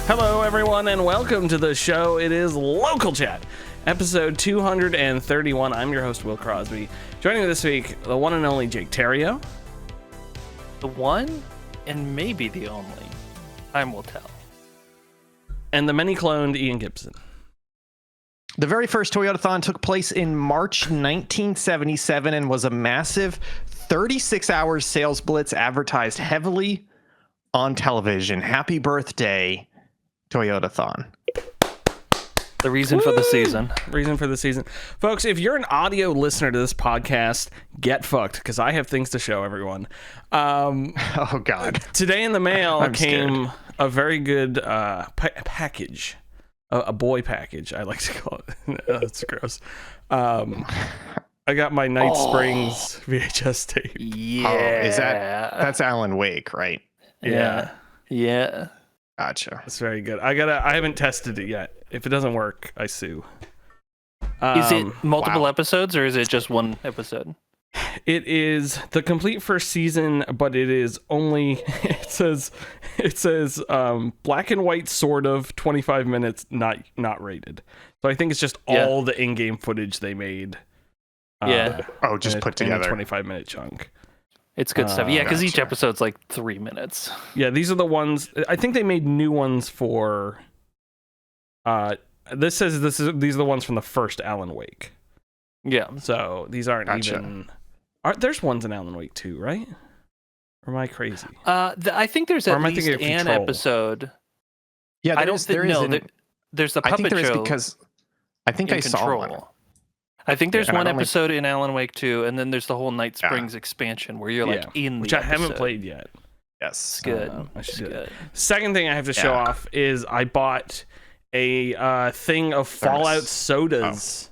Hello, everyone, and welcome to the show. It is Local Chat, episode 231. I'm your host, Will Crosby. Joining me this week, the one and only Jake Terrio. The one and maybe the only. Time will tell. And the many-cloned Ian Gibson. The very first Toyotathon took place in March 1977 and was a massive 36-hour sales blitz advertised heavily on television. Happy birthday, Toyotathon. The reason for the season. Reason for the season. Folks, if you're an audio listener to this podcast, get fucked, because I have things to show everyone. Oh, God. Today in the mail came scared. a very good package. A boy package, I like to call it. That's gross. I got my Night Springs VHS tape. Yeah. Oh, that's Alan Wake, right? Yeah. Gotcha. It's very good. I haven't tested it yet. If it doesn't work, I sue. Is it multiple wow. episodes or is it just one episode? It is the complete first season, but it is only it says black and white, sort of 25 minutes, not rated. So I think it's just all the in-game footage they made. Just put together in a 25-minute chunk. It's good stuff. Yeah, because each gotcha. episode's like 3 minutes. Yeah, these are the ones. I think they made new ones for. These are the ones from the first Alan Wake. Yeah. So these aren't Gotcha. even. There's ones in Alan Wake too, right? Or am I crazy? I think there's Or at am I least thinking of an Control? episode. Yeah, I don't think there's the I puppet think there is show. because I think in I saw Control. one. I think there's and I one don't episode in Alan Wake 2, and then there's the whole Night Springs expansion where you're like in the which I haven't episode. played yet. Yes. It's good. I should It's do it. good. Second thing I have to show off is I bought a thing of Fallout sodas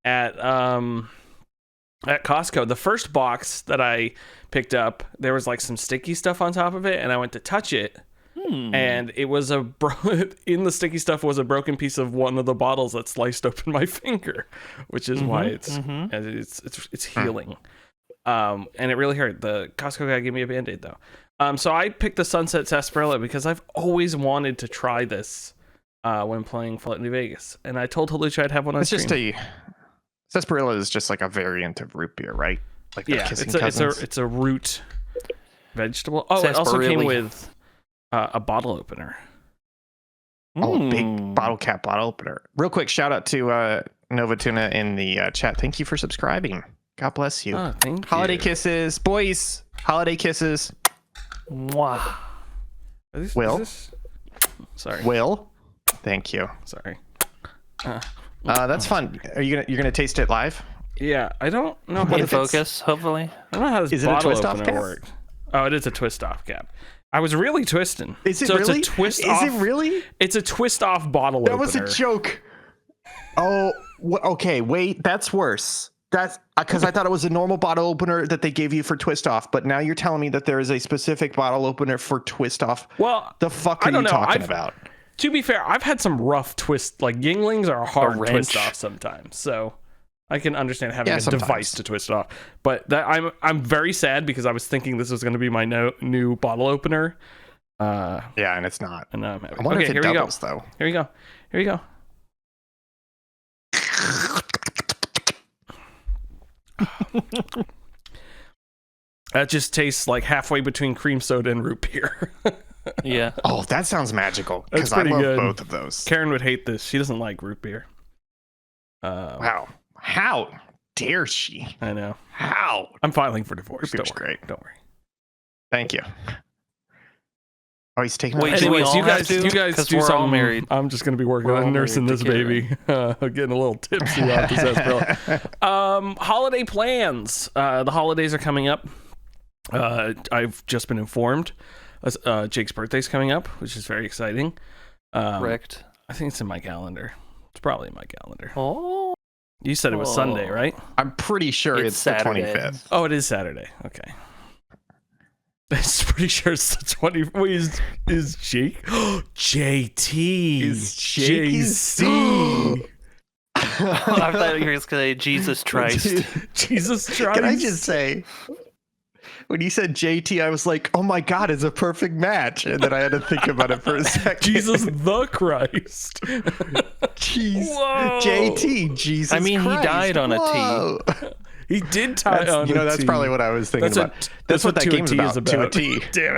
at Costco. The first box that I picked up, there was like some sticky stuff on top of it, and I went to touch it, and it was in the sticky stuff was a broken piece of one of the bottles that sliced open my finger, which is why it's healing. And it really hurt. The Costco guy gave me a Band-Aid though. So I picked the Sunset Sarsaparilla because I've always wanted to try this when playing Fallout New Vegas, and I told Halucha I'd have one on stream. Sarsaparilla is just like a variant of root beer, right? Like it's a root vegetable. Oh, it also came with a bottle opener. Big bottle cap bottle opener. Real quick, shout out to Nova Tuna in the chat. Thank you for subscribing. God bless you. Oh, thank Holiday you. kisses, boys. Holiday kisses. Mwah. Will. Sorry. Will. Thank you. Sorry. That's fun. Are you're gonna taste it live? Yeah, I don't know how In to focus, hopefully. I don't know how this Is it a bottle twist-off opener cap? works. Oh, it is a twist-off cap. I was really twisting. Is it so really? It's a twist Is off. it really? It's a twist-off bottle That opener. was a joke. Oh, okay. Wait, that's worse. That's because I thought it was a normal bottle opener that they gave you for twist off, but now you're telling me that there is a specific bottle opener for twist off. Well, the fuck I are don't you know. talking about? To be fair, I've had some rough twist. Like Yinglings are hard wrench. twist off sometimes, so I can understand having a sometimes. device to twist off. But I'm very sad because I was thinking this was going to be my new bottle opener. Yeah, and it's not. And now I'm happy. I wonder Okay, if it here doubles we go. though. Here we go. Here we go. That just tastes like halfway between cream soda and root beer. Yeah. Oh, that sounds magical. That's Because I pretty love good. both of those. Karen would hate this. She doesn't like root beer. Wow. How dare she? I know. How? I'm filing for divorce. Root beer's Don't worry. great. Don't worry. Thank you. Oh, he's taking. Wait, my do we Anyways, all you guys, have to? you guys 'Cause do we're all something. married. I'm just gonna be working We're on all nursing married this to baby. Getting a little tipsy off this sarsaparilla. Holiday plans. The holidays are coming up. I've just been informed. Jake's birthday's coming up, which is very exciting. Correct. I think it's in my calendar. It's probably in my calendar. Oh. You said it was Sunday, right? I'm pretty sure It's it's the Saturday. 25th. Oh, it is Saturday. Okay. I'm pretty sure it's the 20. Wait, is Jake? JT. Is Jake JC. I thought you were going to say Jesus Christ. Jesus Christ. Can I just say, when you said JT, I was like, oh my God, it's a perfect match. And then I had to think about it for a second. Jesus the Christ. Jeez. Whoa. JT, Jesus I mean, Christ. he died on a Whoa. He did tie on that's T. probably what I was thinking about. That's what that To a game's T about, is about. to a T. Damn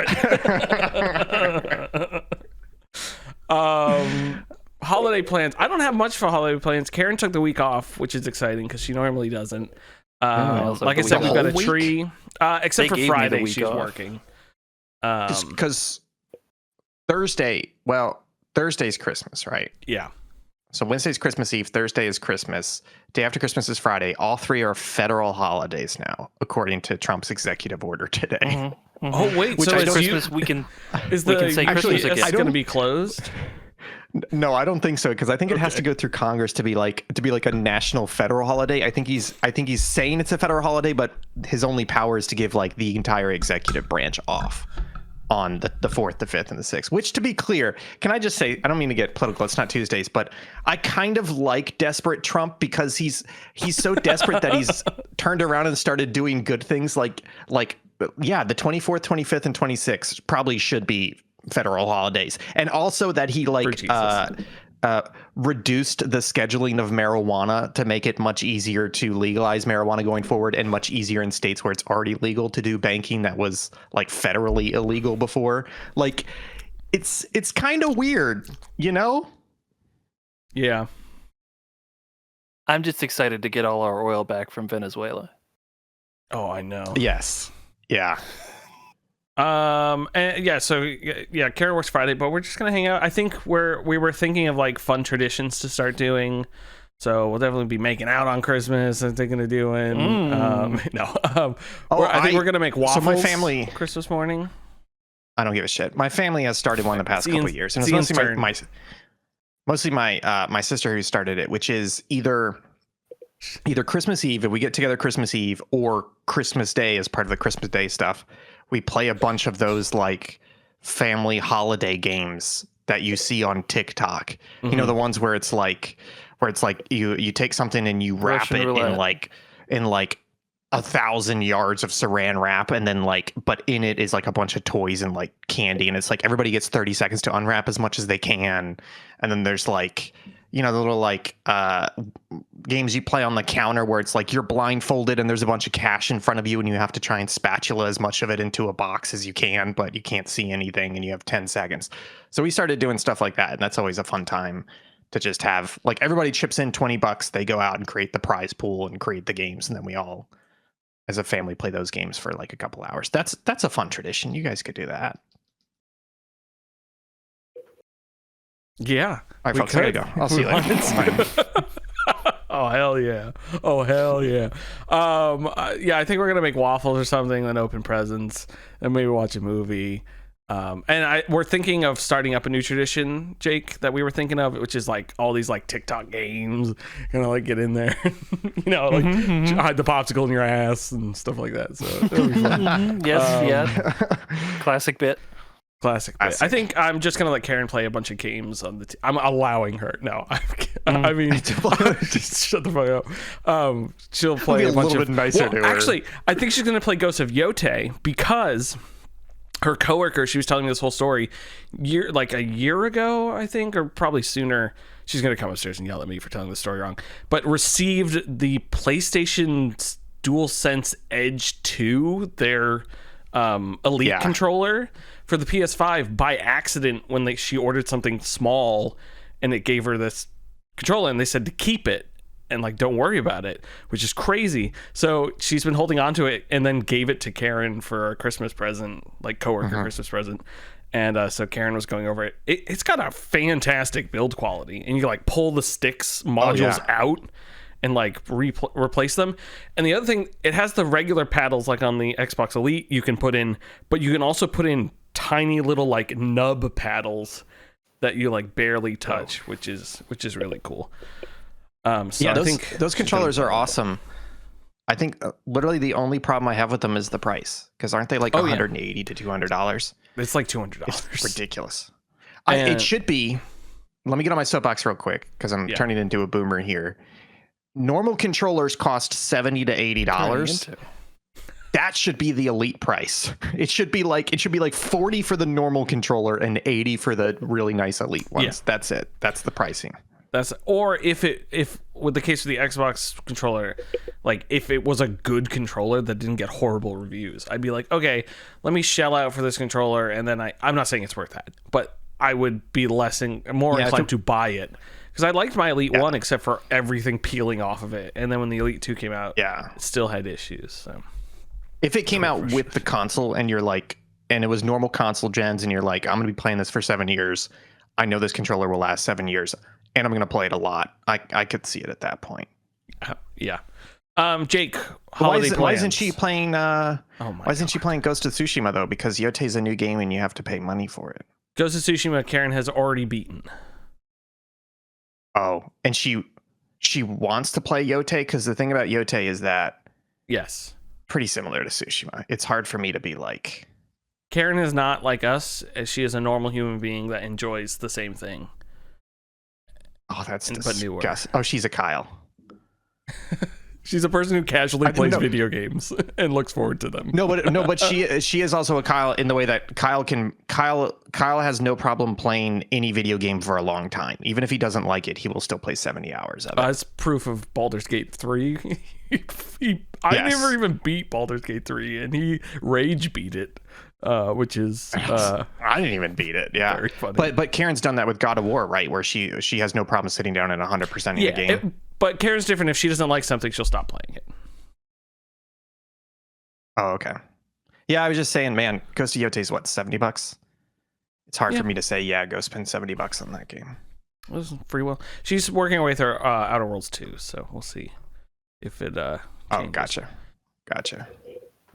it. Holiday plans. I don't have much for holiday plans. Karen took the week off, which is exciting because she normally doesn't. Like I said, we've got a tree. Except for Friday, she's working. Because Thursday's Christmas, right? Yeah. So Wednesday's Christmas Eve, Thursday is Christmas. Day after Christmas is Friday. All three are federal holidays now, according to Trump's executive order today. Mm-hmm. Mm-hmm. Oh wait, which so is Christmas we can say Christmas again. It's going to be closed. No, I don't think so, because I think it has to go through Congress to be like a national federal holiday. I think he's saying it's a federal holiday, but his only power is to give like the entire executive branch off on the 4th, the 5th, and the 6th. Which, to be clear, can I just say, I don't mean to get political, it's not Tuesdays, but I kind of like desperate Trump because he's so desperate that he's turned around and started doing good things the 24th, 25th, and 26th probably should be federal holidays. And also that he reduced the scheduling of marijuana to make it much easier to legalize marijuana going forward, and much easier in states where it's already legal to do banking that was like federally illegal before. Like it's kind of weird, you know? Yeah. I'm just excited to get all our oil back from Venezuela. Oh, I know. Yes. Yeah. And Karen works Friday, but we're just gonna hang out. I think we were thinking of like fun traditions to start doing, so we'll definitely be making out on Christmas. I'm thinking of doing I think we're gonna make waffles. So my family Christmas morning. I don't give a shit. My family has started one the past couple of years, and it's mostly my sister who started it, which is either Christmas Eve, if we get together Christmas Eve, or Christmas Day as part of the Christmas Day stuff. We play a bunch of those like family holiday games that you see on TikTok. Mm-hmm. You know, the ones where it's like you take something and you wrap Russian it roulette. in 1,000 yards of saran wrap, and then but in it is like a bunch of toys and like candy, and it's like everybody gets 30 seconds to unwrap as much as they can, and then there's like, you know, the little games you play on the counter where it's like you're blindfolded and there's a bunch of cash in front of you and you have to try and spatula as much of it into a box as you can, but you can't see anything and you have 10 seconds. So we started doing stuff like that, and that's always a fun time to just have like everybody chips in $20, they go out and create the prize pool and create the games, and then we all as a family play those games for like a couple hours. That's a fun tradition. You guys could do that. Yeah. All right, folks, I gotta go. I'll see you later. Oh, hell yeah. Oh, hell yeah. I think we're going to make waffles or something, then open presents, and maybe watch a movie. We're thinking of starting up a new tradition, Jake, that we were thinking of, which is like all these like TikTok games, like get in there, hide the popsicle in your ass and stuff like that. So it'll be fun. Classic bit. Classic. I think I'm just gonna let Karen play a bunch of games on the. I'm allowing her. No, I mean, just shut the fuck up. She'll play a bunch of. Nicer to her. Actually, I think she's gonna play Ghost of Yote because her coworker. She was telling me this whole story, a year ago, I think, or probably sooner. She's gonna come upstairs and yell at me for telling the story wrong. But received the PlayStation DualSense Edge 2, their Elite controller, for the PS5 by accident when she ordered something small, and it gave her this controller, and they said to keep it and don't worry about it, which is crazy. So she's been holding on to it and then gave it to Karen for a Christmas present, coworker Christmas present. And so Karen was going over it. It's got a fantastic build quality, and you can pull the sticks modules out and replace them. And the other thing, it has the regular paddles on the Xbox Elite you can put in, but you can also put in tiny little nub paddles that you barely touch, which is really cool. I think those controllers are awesome. I think literally the only problem I have with them is the price, because aren't they $180 to $200? It's $200. It's ridiculous. It should be. Let me get on my soapbox real quick, because I'm turning into a boomer here. Normal controllers cost $70 to $80. that should be the elite price. It should be like 40 for the normal controller and 80 for the really nice elite ones. Yeah. That's it. That's the pricing. Or if with the case of the Xbox controller, like if it was a good controller that didn't get horrible reviews, I'd be like, okay, let me shell out for this controller, and then I'm not saying it's worth that, but I would be more inclined to buy it. Because I liked my Elite 1 except for everything peeling off of it. And then when the Elite 2 came out, it still had issues. So if it came out with the console and you're like, and it was normal console gens and you're like, I'm going to be playing this for 7 years. I know this controller will last 7 years and I'm going to play it a lot. I could see it at that point. Yeah. Jake, holiday plans. Why isn't she playing why isn't she playing Ghost of Tsushima though? Because Yote's a new game and you have to pay money for it. Ghost of Tsushima, Karen has already beaten. Oh, and she wants to play Yote because the thing about Yote is that pretty similar to Tsushima. It's hard for me to be like. Karen is not like us, as she is a normal human being that enjoys the same thing. Oh, that's disgusting. Oh, she's a Kyle. She's a person who casually plays video games and looks forward to them. No, but she is also a Kyle in the way that Kyle has no problem playing any video game for a long time. Even if he doesn't like it, he will still play 70 hours of it. That's proof of Baldur's Gate 3. I never even beat Baldur's Gate 3, and he rage beat it, which is I didn't even beat it. Yeah, very funny. But Karen's done that with God of War, right? Where she has no problem sitting down at 100% in the game. But Karen's different. If she doesn't like something, she'll stop playing it. Oh, okay. Yeah, I was just saying, man, Ghost of Yote's what, $70? It's hard for me to say, go spend $70 on that game. It was free will. She's working with her Outer Worlds 2, so we'll see if it changes. Oh, gotcha.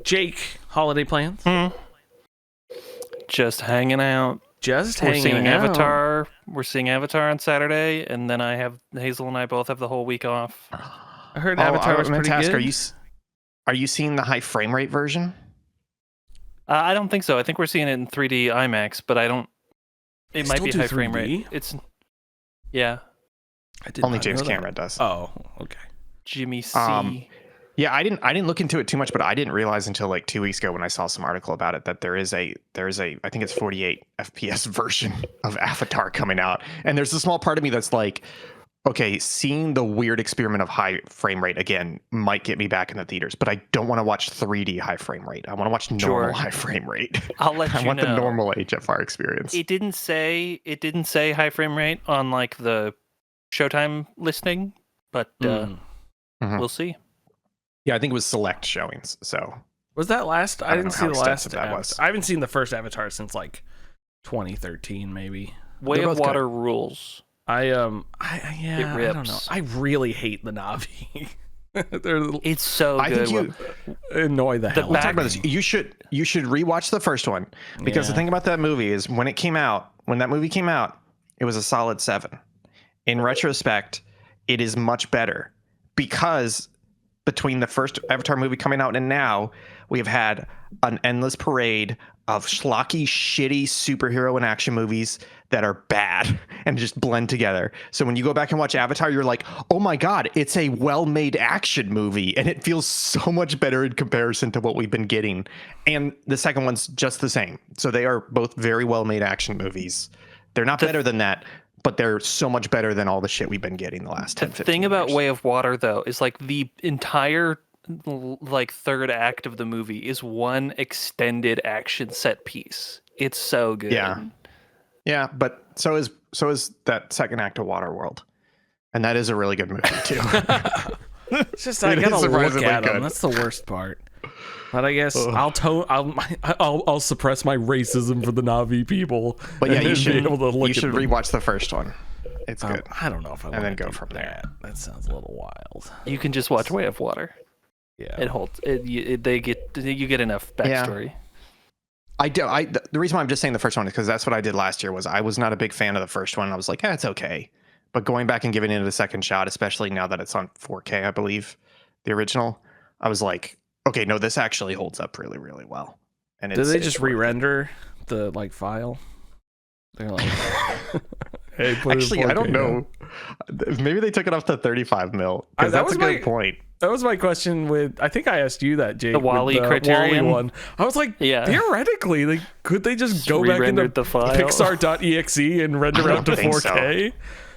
Jake, holiday plans? Just hanging out. We're seeing Avatar. We're seeing Avatar on Saturday, and then Hazel and I both have the whole week off. I heard Avatar was pretty good. Are you seeing the high frame rate version? I don't think so. I think we're seeing it in 3D IMAX, but I don't. It might be high frame rate. It's Only James Cameron does. Oh, okay. Jimmy C. Yeah, I didn't look into it too much, but I didn't realize until like 2 weeks ago when I saw some article about it that there is a I think it's 48 FPS version of Avatar coming out, and there's a small part of me that's like, okay, seeing the weird experiment of high frame rate again might get me back in the theaters, but I don't want to watch 3D high frame rate. I want to watch normal high frame rate. I'll let you know. I want the normal HFR experience. It didn't say high frame rate on like the Showtime listing, but we'll see. Yeah, I think it was select showings. So was that last? I didn't see the last. That was. I haven't seen the first Avatar since like 2013, maybe. Way of Water rules. It rips. I don't know. I really hate the Na'vi. It's so good. I think you annoy the hell out of me. You should rewatch the first one because the thing about that movie is when that movie came out, it was a solid 7. In retrospect, it is much better because between the first Avatar movie coming out and now, we have had an endless parade of schlocky, shitty superhero and action movies that are bad and just blend together. So when you go back and watch Avatar, you're like, oh my God, it's a well-made action movie. And it feels so much better in comparison to what we've been getting. And the second one's just the same. So they are both very well-made action movies. They're not better than that, but they're so much better than all the shit we've been getting the last 10, 15 years. The thing about Way of Water, though, is like the entire like third act of the movie is one extended action set piece. It's so good. Yeah, but so is that second act of Waterworld. And that is a really good movie too. It's just I gotta look at them. That's the worst part. But I guess I'll suppress my racism for the Na'vi people. But yeah, you should rewatch the first one. It's good. I don't know if I want to then go from there. That sounds a little wild. You can just watch Way of Water. Yeah, it holds. You get enough backstory. Yeah. The reason why I'm just saying the first one is because that's what I did last year. Was I was not a big fan of the first one. I was like, it's okay. But going back and giving it a second shot, especially now that it's on 4K, I believe, the original, I was like, okay, no, this actually holds up really, really well. And did they just re-render the file? They're like, hey, actually, I don't know. Maybe they took it up to 35 mil. That That's was a good point. That was my question with, I think I asked you that, Jake. The Wall-E with criterion? Wall-E one. I was like, Yeah. theoretically, like, could they just go back into re-rendered the file. Pixar.exe and render out to think 4K?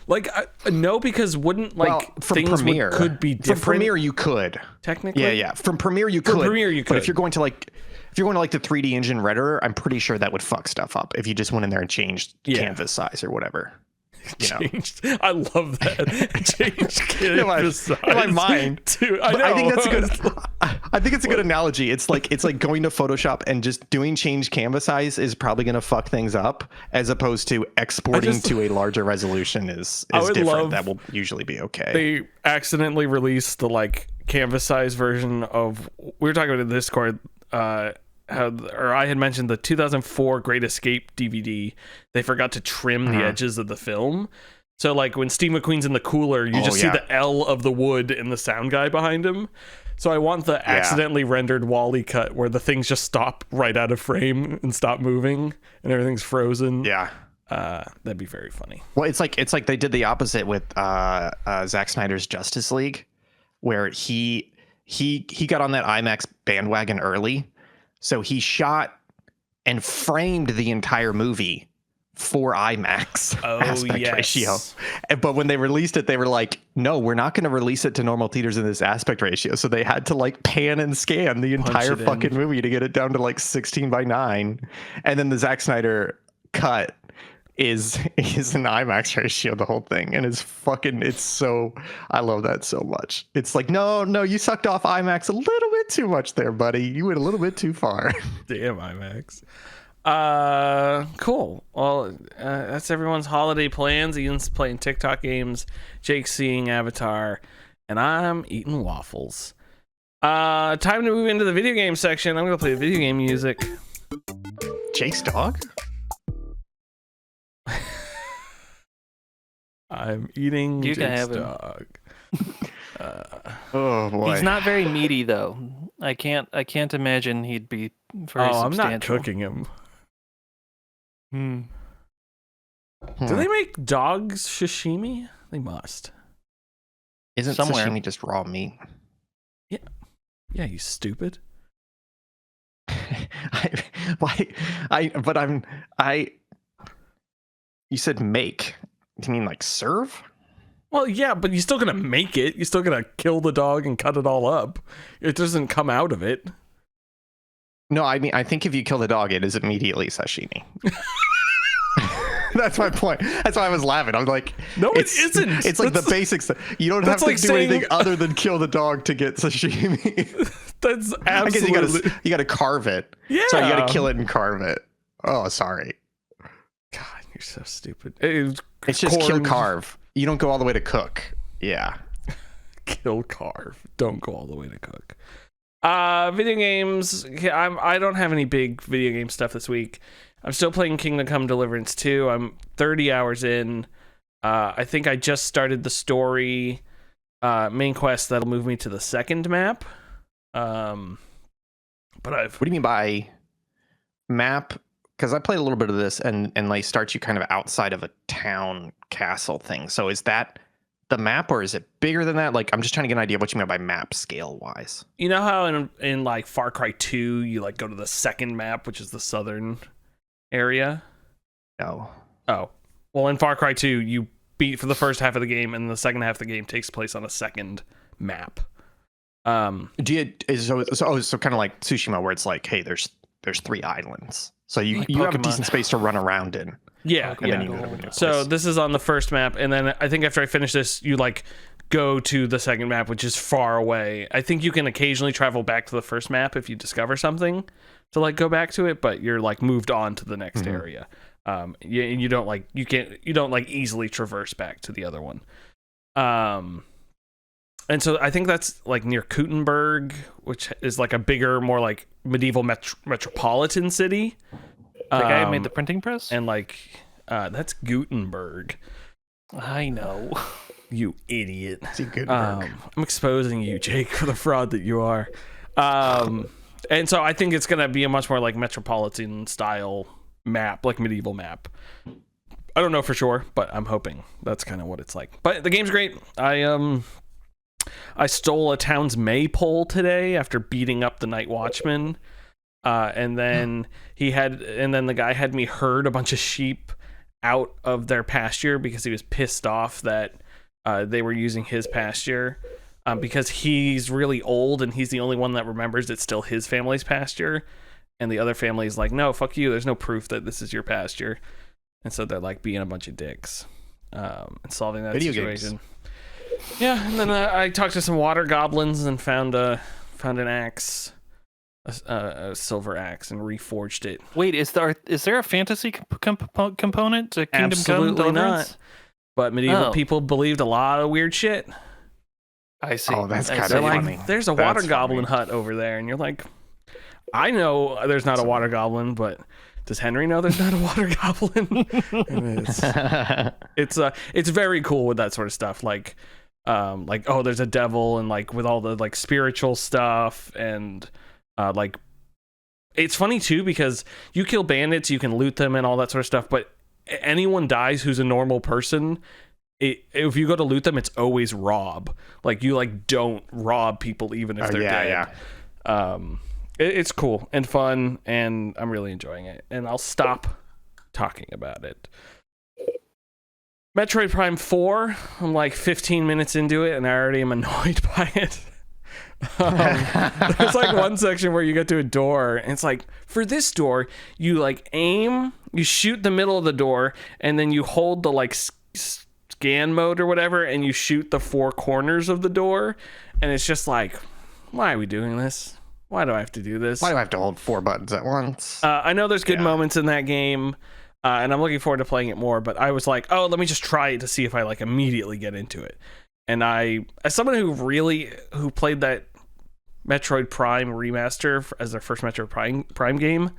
Like, no, because wouldn't, like, from things Premiere could be different. From Premiere, you could. Technically? Yeah. From Premiere, you could. Premiere, you But could. if you're going to like the 3D engine renderer, I'm pretty sure that would fuck stuff up if you just went in there and changed canvas size or whatever. You know? I love that. Changed canvas size. In my mind, too. I know. I think that's a good. I think it's a good analogy. It's like going to Photoshop and just doing change canvas size is probably going to fuck things up, as opposed to exporting to a larger resolution is different. That will usually be okay. They accidentally released the like canvas size version of. We were talking about in Discord. I had mentioned the 2004 Great Escape DVD. They forgot to trim the edges of the film. So like when Steve McQueen's in the cooler, you just see the L of the wood and the sound guy behind him. So I want the accidentally rendered Wall-E cut where the things just stop right out of frame and stop moving and everything's frozen. Yeah. That'd be very funny. Well, it's like they did the opposite with Zack Snyder's Justice League, where he got on that IMAX bandwagon early. So he shot and framed the entire movie for IMAX aspect ratio. But when they released it, they were like, no, we're not going to release it to normal theaters in this aspect ratio. So they had to like pan and scan the entire fucking movie to get it down to like 16:9. And then the Zack Snyder cut is an IMAX ratio, the whole thing. And I love that so much. It's like, no, you sucked off IMAX a little bit too much there, buddy. You went a little bit too far. Damn IMAX. Cool. Well, that's everyone's holiday plans. Ian's playing TikTok games, Jake's seeing Avatar, and I'm eating waffles. Time to move into the video game section. I'm gonna play the video game music. Jake's dog? I'm eating You can Jake's have him. dog. Oh boy. He's not very meaty though. I can't imagine he'd be very I'm substantial. not cooking him. Do they make dogs sashimi? They must. Isn't somewhere. sashimi just raw meat? Yeah, you stupid. You said make. Do you mean like serve? Well, yeah, but you're still gonna make it. You're still gonna kill the dog and cut it all up. It doesn't come out of it. No, I mean, I think if you kill the dog, it is immediately sashimi. That's my point. That's why I was laughing. I'm like, no, it isn't. It's like the basics. You don't have to do anything other than kill the dog to get sashimi. That's absolutely. I guess you got to carve it. Yeah. So you got to kill it and carve it. Oh, sorry. God, you're so stupid. It's just kill, carve. You don't go all the way to cook. Yeah. Kill, carve. Don't go all the way to cook. Video games. I don't have any big video game stuff this week. I'm still playing Kingdom Come Deliverance 2. I'm 30 hours in. I think I just started the story main quest that'll move me to the second map. But What do you mean by map? Because I played a little bit of this and like starts you kind of outside of a town castle thing. So is that the map or is it bigger than that? Like, I'm just trying to get an idea of what you mean by map scale wise. You know how in like Far Cry 2, you like go to the second map, which is the southern area? No. Oh. Well, in Far Cry 2, you beat for the first half of the game, and the second half of the game takes place on a second map. So kind of like Tsushima, where it's like, hey, there's 3 islands, so you have a decent space to run around in. Yeah, and then you go to a new so place. this is on the first map, and then I think after I finish this, you like go to the second map, which is far away. I think you can occasionally travel back to the first map if you discover something to like go back to it, but you're like moved on to the next area. You don't easily traverse back to the other one. And so I think that's like near Kuttenberg, which is like a bigger, more like medieval metropolitan city. The guy who made the printing press? And like, that's Gutenberg. I know. You idiot. Gutenberg. I'm exposing you, Jake, for the fraud that you are. And so I think it's going to be a much more like metropolitan style map, like medieval map. I don't know for sure, but I'm hoping that's kind of what it's like. But the game's great. I stole a town's maypole today after beating up the night watchman. And then the guy had me herd a bunch of sheep out of their pasture because he was pissed off that they were using his pasture, because he's really old and he's the only one that remembers it's still his family's pasture, and the other family is like, no, fuck you, there's no proof that this is your pasture. And so they're like being a bunch of dicks, and solving that Video situation. games. Yeah, and then I talked to some water goblins and found an axe, a silver axe, and reforged it. Wait, is there a fantasy component to Kingdom Absolutely Come? not. But medieval people believed a lot of weird shit. I see. Oh, that's I kind see. of funny. Like, there's a water goblin hut over there, and you're like, I know there's not a water goblin, but does Henry know there's not a water goblin? It's very cool with that sort of stuff. Like, oh, there's a devil, and like with all the like spiritual stuff, and like, it's funny too because you kill bandits, you can loot them and all that sort of stuff, but anyone dies who's a normal person, if you go to loot them, it's always rob. Like, you like don't rob people even if they're dead. It's cool and fun, and I'm really enjoying it, and I'll stop talking about it. Metroid Prime 4, I'm like 15 minutes into it and I already am annoyed by it. There's like one section where you get to a door and it's like, for this door, you like aim, you shoot the middle of the door, and then you hold the like scan mode or whatever, and you shoot the four corners of the door, and it's just like, why are we doing this? Why do I have to do this? Why do I have to hold 4 buttons at once? I know there's good moments in that game, and I'm looking forward to playing it more, but I was like, oh, let me just try it to see if I like immediately get into it. And as someone who played that Metroid Prime remaster as their first Metroid Prime game,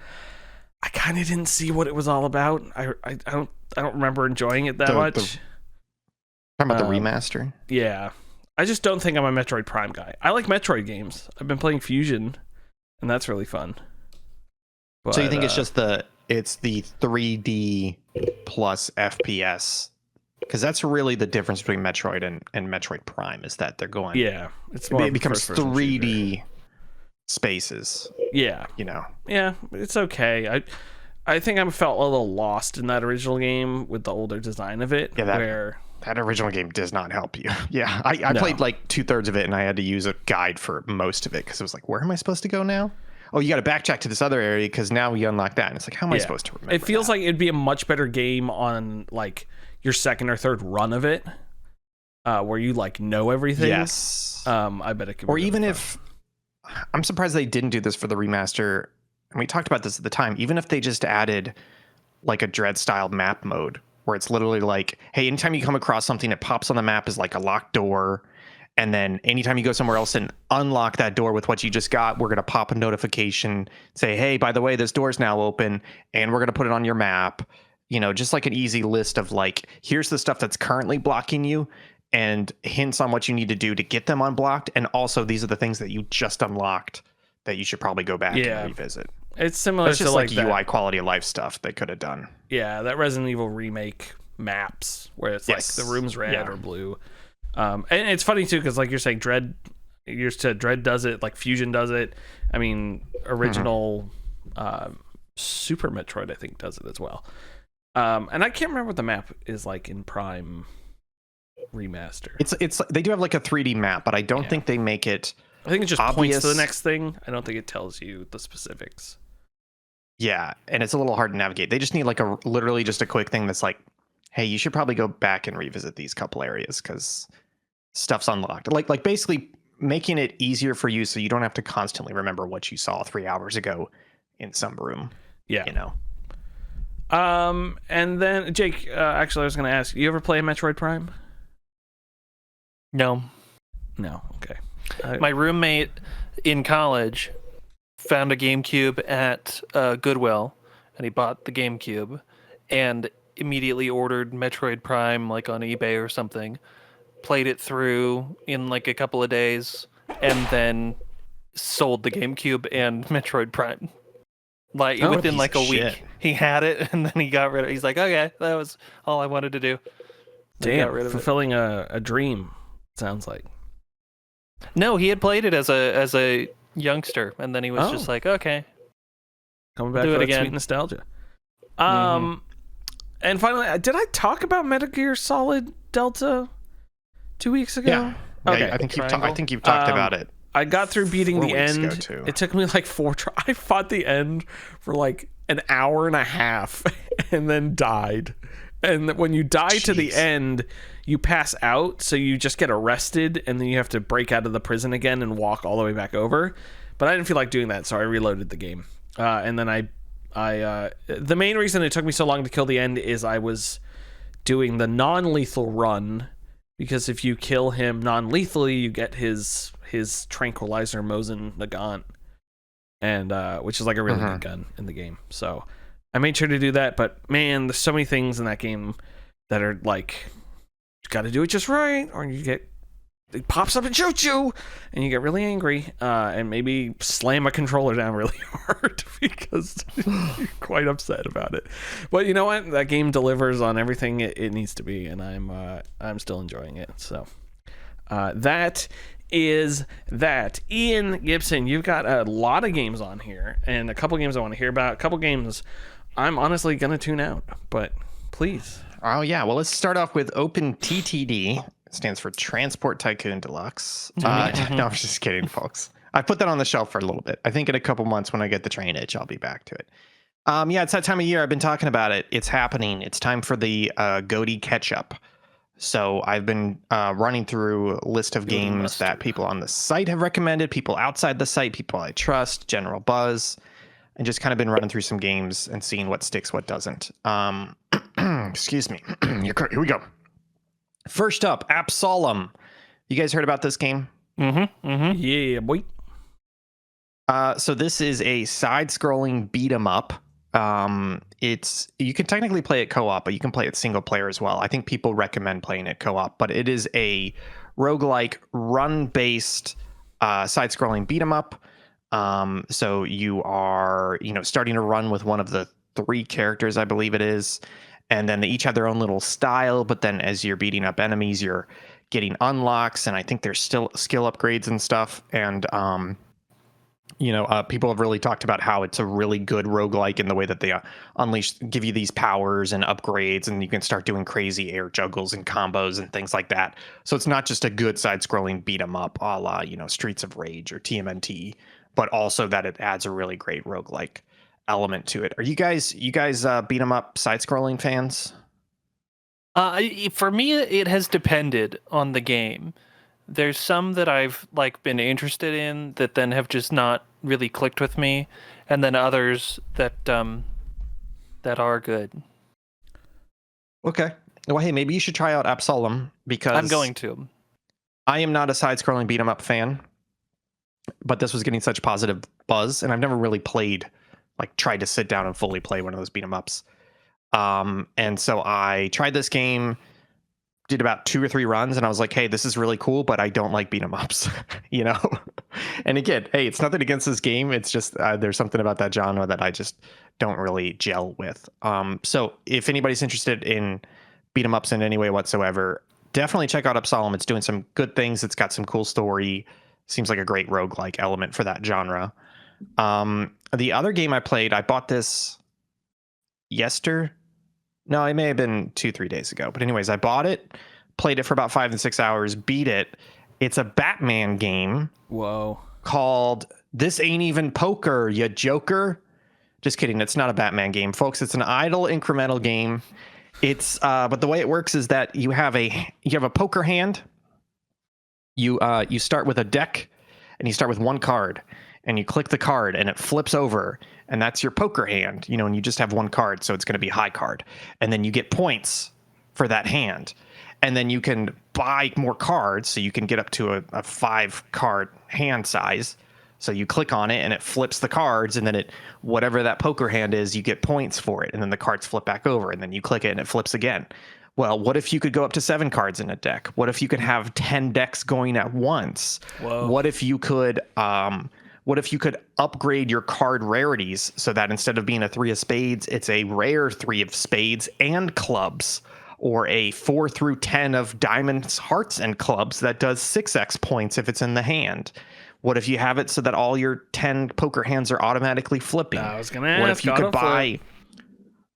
I kind of didn't see what it was all about. I don't remember enjoying it that much. Talking about the remaster? Yeah. I just don't think I'm a Metroid Prime guy. I like Metroid games. I've been playing Fusion, and that's really fun. But, so you think it's just the 3D plus FPS? Because that's really the difference between Metroid and Metroid Prime, is that they're going... Yeah. It becomes 3D spaces. Yeah. You know? Yeah, it's okay. I think I felt a little lost in that original game with the older design of it. Yeah, that original game does not help you. Yeah, I played like 2/3 of it, and I had to use a guide for most of it because it was like, where am I supposed to go now? Oh, you got to backtrack to this other area because now you unlock that. And it's like, how am I supposed to remember? It feels like it'd be a much better game on like your second or third run of it, where you like know everything. Yes. I bet it could. Or even if, I'm surprised they didn't do this for the remaster. And we talked about this at the time. Even if they just added like a Dread style map mode, where it's literally like, hey, anytime you come across something that pops on the map is like a locked door, and then anytime you go somewhere else and unlock that door with what you just got, we're going to pop a notification, say, hey, by the way, this door's now open, and we're going to put it on your map. You know, just like an easy list of like, here's the stuff that's currently blocking you, and hints on what you need to do to get them unblocked, and also these are the things that you just unlocked that you should probably go back and revisit. It's similar to like that UI quality of life stuff they could have done. Yeah, that Resident Evil remake maps where it's like the room's red or blue. And it's funny too because like you're saying, Dread does it, like Fusion does it. I mean, original Super Metroid I think does it as well. And I can't remember what the map is like in Prime remaster. It's they do have like a 3D map, but I don't think they make it. I think it just obvious. Points to the next thing. I don't think it tells you the specifics. Yeah, and it's a little hard to navigate. They just need like literally just a quick thing that's like, hey, you should probably go back and revisit these couple areas because stuff's unlocked. Like basically making it easier for you so you don't have to constantly remember what you saw 3 hours ago in some room. Yeah, you know. And then Jake, actually, I was going to ask, you ever play Metroid Prime? No. Okay. My roommate in college found a GameCube at Goodwill, and he bought the GameCube and immediately ordered Metroid Prime like on eBay or something, played it through in like a couple of days, and then sold the GameCube and Metroid Prime. Like Oh, within piece like of a week, shit. he had it, and then he got rid of it. He's like, okay, that was all I wanted to do. They got Damn, rid of it. fulfilling a dream. Sounds like. No, he had played it as a youngster, and then he was just Oh. like, okay, Coming back do for it that again. sweet nostalgia. And finally, did I talk about Metal Gear Solid Delta 2 weeks ago? Yeah. Okay. I think Triangle? you've talked about it. I got through beating 4 the weeks ago, end. too. It took me like 4 tries. I fought the end for like an hour and a half and then died. And when you die to the Jeez. end, you pass out, so you just get arrested, and then you have to break out of the prison again and walk all the way back over. But I didn't feel like doing that, so I reloaded the game. And then I the main reason it took me so long to kill the end is I was doing the non-lethal run, because if you kill him non-lethally, you get his tranquilizer Mosin Nagant, and which is like a really good gun in the game. So I made sure to do that, but man, there's so many things in that game that are like, you got to do it just right, or it pops up and shoots you, and you get really angry, and maybe slam a controller down really hard because you're quite upset about it. But you know what? That game delivers on everything it needs to be, and I'm still enjoying it. So that is that. Ian Gibson, you've got a lot of games on here, and a couple games I want to hear about. A couple games I'm honestly gonna tune out, but please. Oh yeah, well let's start off with OpenTTD. It stands for Transport Tycoon Deluxe. No, I'm just kidding, folks. I put that on the shelf for a little bit. I think in a couple months when I get the train itch, I'll be back to it. Yeah, it's that time of year. I've been talking about it. It's happening. It's time for the Goaty catch-up. So I've been running through a list of games that people on the site have recommended, people outside the site, people I trust, general buzz, and just kind of been running through some games and seeing what sticks, what doesn't. Excuse me. Here we go. First up, Absalom. You guys heard about this game? Yeah, boy. So this is a side-scrolling beat 'em up. You can technically play it co-op, but you can play it single player as well. I think people recommend playing it co-op, but it is a roguelike run-based side-scrolling beat 'em up. So you are, starting to run with one of the 3 characters, I believe it is. And then they each have their own little style, but then as you're beating up enemies, you're getting unlocks, and I think there's still skill upgrades and stuff. And people have really talked about how it's a really good roguelike in the way that they give you these powers and upgrades, and you can start doing crazy air juggles and combos and things like that. So it's not just a good side-scrolling beat 'em up a la, Streets of Rage or TMNT, but also that it adds a really great roguelike element to it. Are you guys beat 'em up side-scrolling fans? For me, it has depended on the game. There's some that I've been interested in that then have just not really clicked with me, and then others that are good. Okay. Well, hey, maybe you should try out Absalom, because I'm going to. I am not a side-scrolling beat 'em up fan, but this was getting such positive buzz, and I've never really tried to sit down and fully play one of those beat 'em ups. And so I tried this game, did about 2 or 3 runs, and I was like, hey, this is really cool, but I don't like beat 'em ups, And again, hey, it's nothing against this game. It's just there's something about that genre that I just don't really gel with. So if anybody's interested in beat 'em ups in any way whatsoever, definitely check out Absalom. It's doing some good things. It's got some cool story. Seems like a great roguelike element for that genre. The other game I played, I bought this No, it may have been 2-3 days ago. But anyways, I bought it, played it for about 5 and 6 hours, beat it. It's a Batman game. Whoa. Called This Ain't Even Poker, Ya Joker. Just kidding. It's not a Batman game, folks. It's an idle incremental game. It's but the way it works is that you have a poker hand. You start with a deck, and you start with 1 card, and you click the card, and it flips over, and that's your poker hand, and you just have 1 card, so it's going to be high card. And then you get points for that hand. And then you can buy more cards, so you can get up to a 5-card hand size. So you click on it, and it flips the cards, and then whatever that poker hand is, you get points for it. And then the cards flip back over, and then you click it, and it flips again. Well, what if you could go up to 7 cards in a deck? What if you could have 10 decks going at once? Whoa. What if you could What if you could upgrade your card rarities so that instead of being a 3 of spades, it's a rare 3 of spades and clubs, or a 4 through 10 of diamonds, hearts, and clubs that does 6x points if it's in the hand? What if you have it so that all your 10 poker hands are automatically flipping? I was gonna ask. What if you could buy?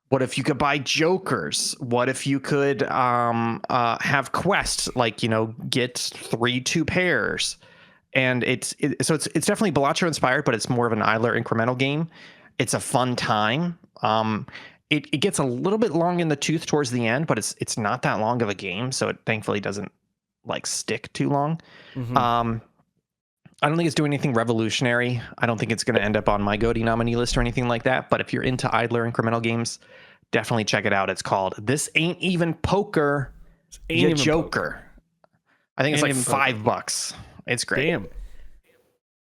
What if you could buy jokers? What if you could have quests like, get 3 2 pairs? And it's definitely Balatro inspired, but it's more of an idler incremental game. It's a fun time. It gets a little bit long in the tooth towards the end, but it's not that long of a game, so it thankfully doesn't like stick too long. Mm-hmm. I don't think it's doing anything revolutionary. I don't think it's going to end up on my GOTY nominee list or anything like that. But if you're into idler incremental games, definitely check it out. It's called This Ain't Even Poker, You Joker. I think it's like $5. It's great. Damn.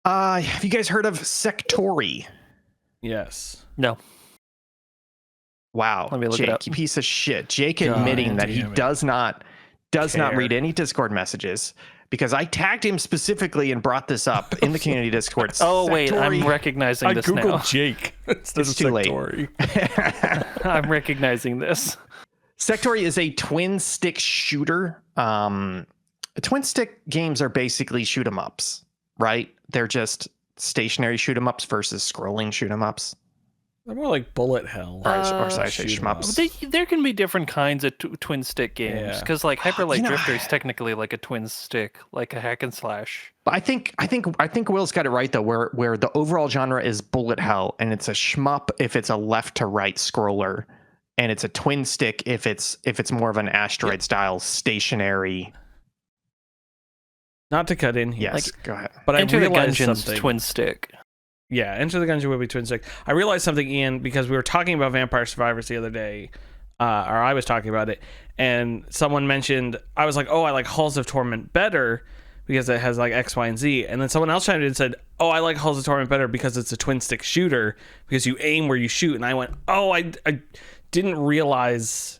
Have you guys heard of Sectori? Yes. No. Wow. Let me look Jake, it up. you piece of shit. Jake admitting that he does not read any Discord messages because I tagged him specifically and brought this up in the community Discord. Oh, wait, I'm recognizing this now. I googled Jake. It's too late. I'm recognizing this. Sectori is a twin stick shooter. Twin stick games are basically shoot 'em ups, right? They're just stationary shoot 'em ups versus scrolling shoot 'em ups. They're more like bullet hell. Or sorry, shmups. There can be different kinds of twin stick games because like Hyper Light Drifter is technically like a twin stick, like a hack and slash. But I think Will's got it right though, where the overall genre is bullet hell, and it's a shmup if it's a left to right scroller, and it's a twin stick if it's more of an asteroid style stationary. Not to cut in here. Yes, go ahead. But Enter I the realized Gungeon's something. twin stick. Yeah, Enter the Gungeon would be twin stick. I realized something, Ian, because we were talking about Vampire Survivors the other day, or I was talking about it, and someone mentioned, I was like, oh, I like Halls of Torment better because it has like X, Y, and Z. And then someone else chimed in and said, oh, I like Halls of Torment better because it's a twin stick shooter because you aim where you shoot. And I went, oh, I didn't realize...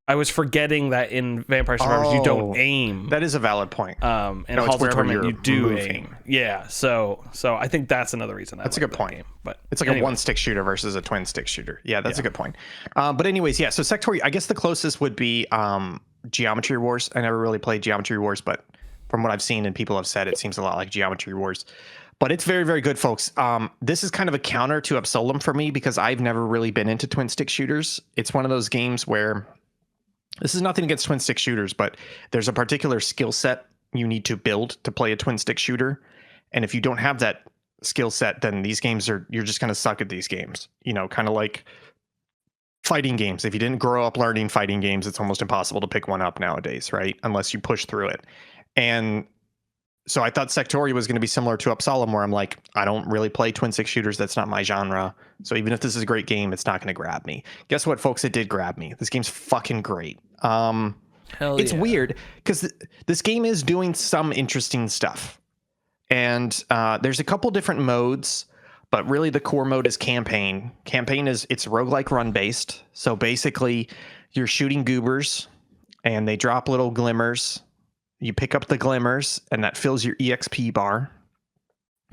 I was forgetting that in Vampire Survivors you don't aim. That is a valid point. And Halls of Torment you do aim. Yeah, so I think that's another reason. That's a good point. Game. But it's like a one stick shooter versus a twin stick shooter. Yeah, that's a good point. But anyways, yeah. So Sectori, I guess the closest would be Geometry Wars. I never really played Geometry Wars, but from what I've seen and people have said, it seems a lot like Geometry Wars. But it's very, very good, folks. This is kind of a counter to Absolem for me because I've never really been into twin stick shooters. It's one of those games where. This is nothing against twin stick shooters, but there's a particular skill set you need to build to play a twin stick shooter. And if you don't have that skill set, then these games you're just going to suck at these games. Kind of like fighting games. If you didn't grow up learning fighting games, it's almost impossible to pick one up nowadays, right? Unless you push through it. And so I thought Sectori was going to be similar to Absolem, where I'm like, I don't really play twin stick shooters. That's not my genre. So even if this is a great game, it's not going to grab me. Guess what, folks? It did grab me. This game's fucking great. It's weird because this game is doing some interesting stuff. And there's a couple different modes, but really the core mode is campaign. Campaign it's roguelike run based. So basically you're shooting goobers and they drop little glimmers. You pick up the glimmers, and that fills your EXP bar.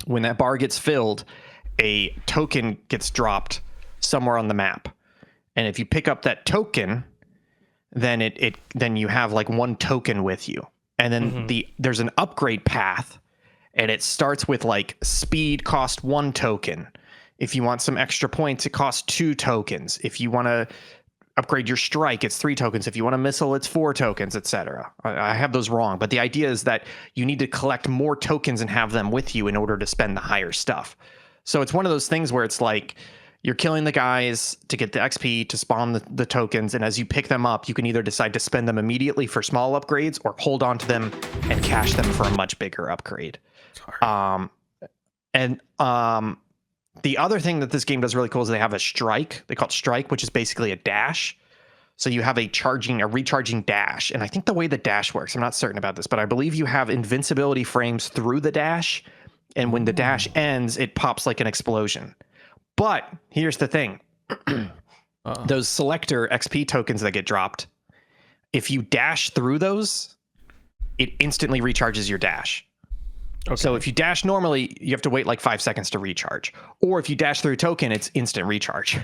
When that bar gets filled, a token gets dropped somewhere on the map. And if you pick up that token, then then you have like one token with you. And then there's an upgrade path, and it starts with like speed cost 1 token. If you want some extra points, it costs 2 tokens. If you want to upgrade your strike, it's 3 tokens. If you want a missile, it's 4 tokens, etc. I have those wrong, but the idea is that you need to collect more tokens and have them with you in order to spend the higher stuff. So it's one of those things where it's like you're killing the guys to get the XP to spawn the tokens, and as you pick them up, you can either decide to spend them immediately for small upgrades or hold on to them and cash them for a much bigger upgrade. The other thing that this game does really cool is they have a strike. They call it strike, which is basically a dash. So you have a recharging dash. And I think the way the dash works, I'm not certain about this, but I believe you have invincibility frames through the dash. And when the dash ends, it pops like an explosion. But here's the thing. Those selector XP tokens that get dropped, if you dash through those, it instantly recharges your dash. Okay. So if you dash normally, you have to wait like 5 seconds to recharge. Or if you dash through a token, it's instant recharge.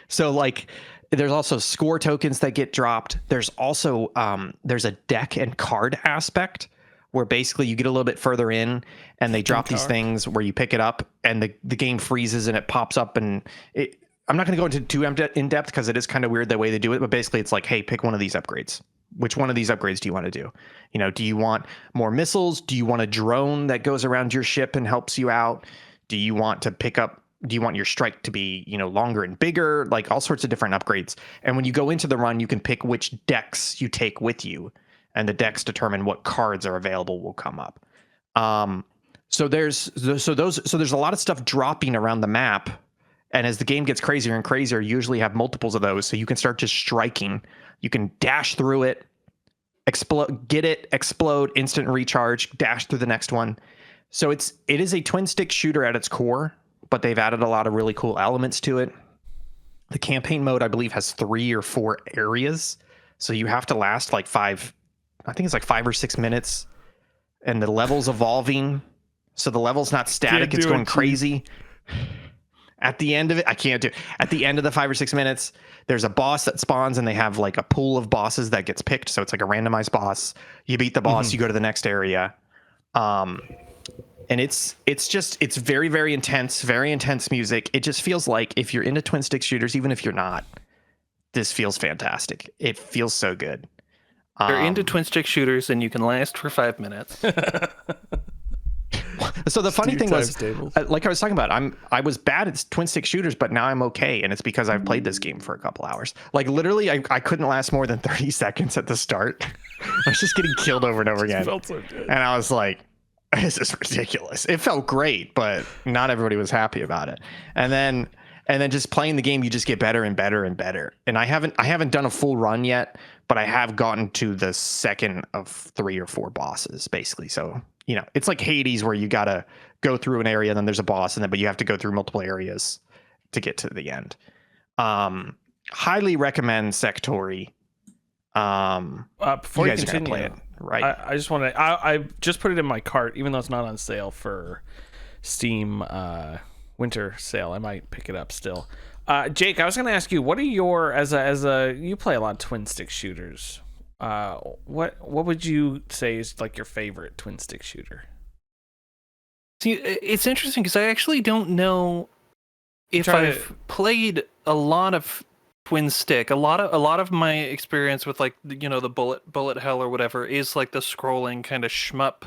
So like there's also score tokens that get dropped. There's also there's a deck and card aspect where basically you get a little bit further in and they drop these things where you pick it up and the game freezes and it pops up and I'm not going to go into too in depth because it is kind of weird the way they do it, but basically it's like, hey, pick one of these upgrades. Which one of these upgrades do you want to do? You know, do you want more missiles? Do you want a drone that goes around your ship and helps you out? Do you want your strike to be, you know, longer and bigger? Like all sorts of different upgrades. And when you go into the run, you can pick which decks you take with you, and the decks determine what cards are available will come up. So there's a lot of stuff dropping around the map. And as the game gets crazier and crazier, you usually have multiples of those. So you can start just striking. You can dash through it, explode, instant recharge, dash through the next one. So it is a twin stick shooter at its core, but they've added a lot of really cool elements to it. The campaign mode, I believe, has 3 or 4 areas. So you have to last like 5 or 6 minutes. And the level's evolving. So the level's not static, it's going crazy. At the end of it, I can't do it. At the end of the 5 or 6 minutes, there's a boss that spawns and they have like a pool of bosses that gets picked. So it's like a randomized boss. You beat the boss, you go to the next area. And it's very, very intense music. It just feels like if you're into twin stick shooters, even if you're not, this feels fantastic. It feels so good. You're into twin stick shooters and you can last for 5 minutes. So the funny thing was, like I was talking about, I was bad at twin stick shooters, but now I'm okay, and it's because I've played this game for a couple hours. Like literally, I couldn't last more than 30 seconds at the start. I was just getting killed over and over again, felt so good. And I was like, "This is ridiculous." It felt great, but not everybody was happy about it. And then just playing the game, you just get better and better and better. And I haven't done a full run yet, but I have gotten to the second of 3 or 4 bosses, basically. So. You know, it's like Hades where you got to go through an area and then there's a boss but you have to go through multiple areas to get to the end. Highly recommend Sectori. Before you continue, play it, right? I just want to, I just put it in my cart, even though it's not on sale for Steam winter sale. I might pick it up still. Jake, I was going to ask you, what are your, you play a lot of twin stick shooters. What would you say is like your favorite twin stick shooter? See, it's interesting because I actually don't know if I've played a lot of twin stick. A lot of my experience with like the bullet hell or whatever is like the scrolling kind of shmup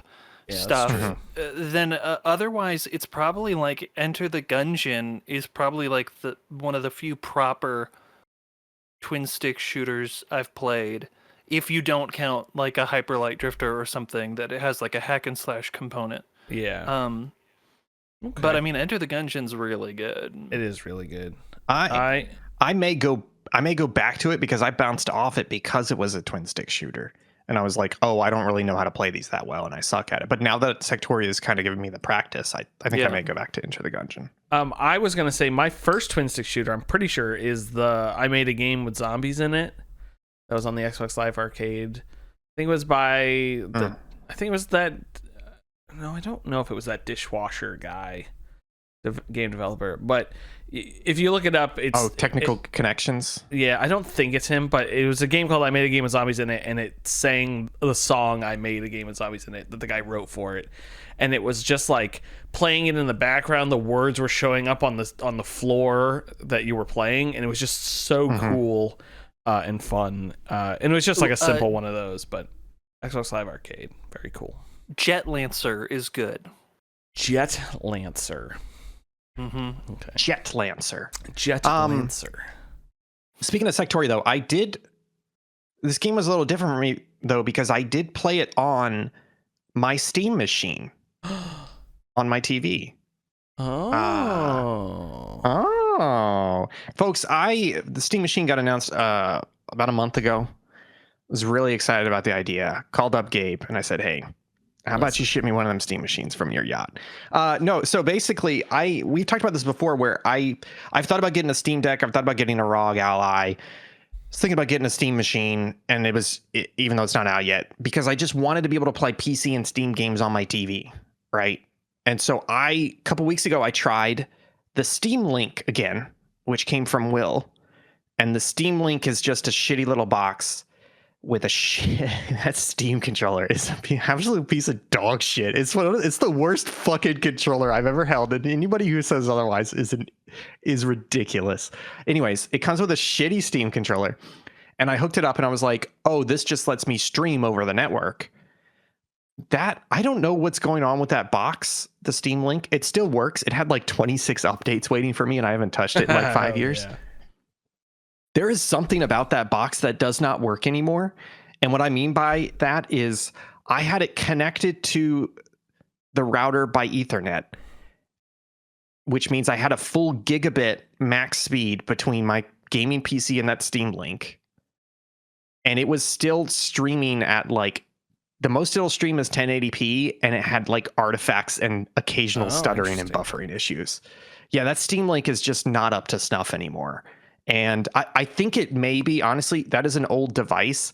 stuff. Then otherwise, it's probably like Enter the Gungeon is probably like one of the few proper twin stick shooters I've played. If you don't count like a Hyper Light Drifter or something that it has like a hack and slash component. Yeah. Okay. But I mean, Enter the Gungeon's really good. It is really good. I may go back to it because I bounced off it because it was a twin stick shooter. And I was like, oh, I don't really know how to play these that well, and I suck at it. But now that Sectoria is kind of giving me the practice, I think I may go back to Enter the Gungeon. I was going to say my first twin stick shooter, I'm pretty sure, is I made a game with zombies in it. That was on the Xbox Live Arcade. I think it was I think it was that. No, I don't know if it was that Dishwasher guy, the game developer. But if you look it up, it's Technical Connections. Yeah, I don't think it's him, but it was a game called I Made a Game with Zombies in It, and it sang the song I Made a Game with Zombies in It that the guy wrote for it. And it was just like playing it in the background. The words were showing up on the floor that you were playing, and it was just so cool. And fun. And it was just like a simple one of those, but Xbox Live Arcade, very cool. Jet Lancer is good. Jet Lancer. Okay. Jet Lancer. Lancer. Speaking of Sectoria, though, this game was a little different for me, though, because I did play it on my Steam machine on my TV. Folks, the Steam machine got announced about a month ago. Was really excited about the idea. Called up Gabe and I said, "Hey, how about you ship me one of them Steam machines from your yacht?" No, so basically, we've talked about this before, where I've thought about getting a Steam Deck. I've thought about getting a ROG Ally. I was thinking about getting a Steam machine, and even though it's not out yet, because I just wanted to be able to play PC and Steam games on my TV. right? And so a couple weeks ago, I tried the Steam Link again, which came from Will. And the Steam Link is just a shitty little box with that Steam controller is an absolute piece of dog shit. It's the worst fucking controller I've ever held, and anybody who says otherwise is ridiculous. Anyways, it comes with a shitty Steam controller, and I hooked it up, and I was like, "Oh, this just lets me stream over the network." That I don't know what's going on with that box, the Steam Link. It still works. It had like 26 updates waiting for me, and I haven't touched it in like 5 years. Yeah. There is something about that box that does not work anymore. And what I mean by that is I had it connected to the router by Ethernet, which means I had a full gigabit max speed between my gaming PC and that Steam Link. And it was still streaming at like, the most it'll stream is 1080p, and it had like artifacts and occasional stuttering and buffering issues. Yeah, that Steam Link is just not up to snuff anymore. And I think it may be, honestly, that is an old device,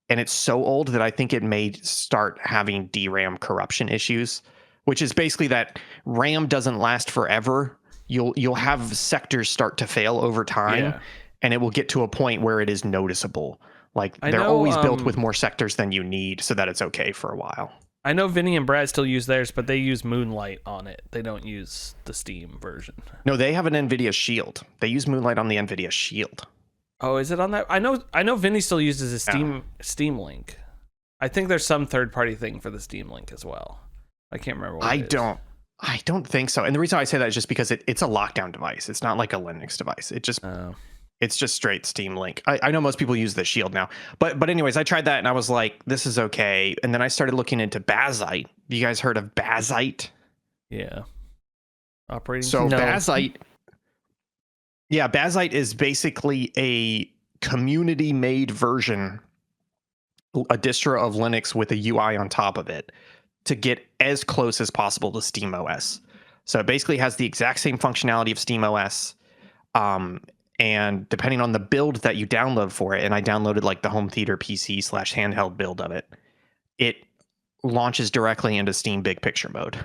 and it's so old that I think it may start having DRAM corruption issues, which is basically that RAM doesn't last forever. You'll have sectors start to fail over time, and it will get to a point where it is noticeable. Like they're always built with more sectors than you need so that it's okay for a while. I know Vinny and Brad still use theirs, but they use Moonlight on it. They don't use the Steam version. No, they have an NVIDIA Shield. They use Moonlight on the NVIDIA Shield. Oh, is it on that? I know Vinny still uses a Steam Link. I think there's some third-party thing for the Steam Link as well. I can't remember what it is. I don't think so. And the reason I say that is just because it's a lockdown device. It's not like a Linux device. It's just straight Steam Link. I know most people use the Shield now, but anyways, I tried that and I was like, this is okay. And then I started looking into Bazite. Have you guys heard of Bazite? Yeah. Bazite. Yeah, Bazite is basically a community-made version, a distro of Linux with a UI on top of it to get as close as possible to SteamOS. So it basically has the exact same functionality of SteamOS. And depending on the build that you download for it, and I downloaded like the home theater PC / handheld build of it, it launches directly into Steam Big Picture mode.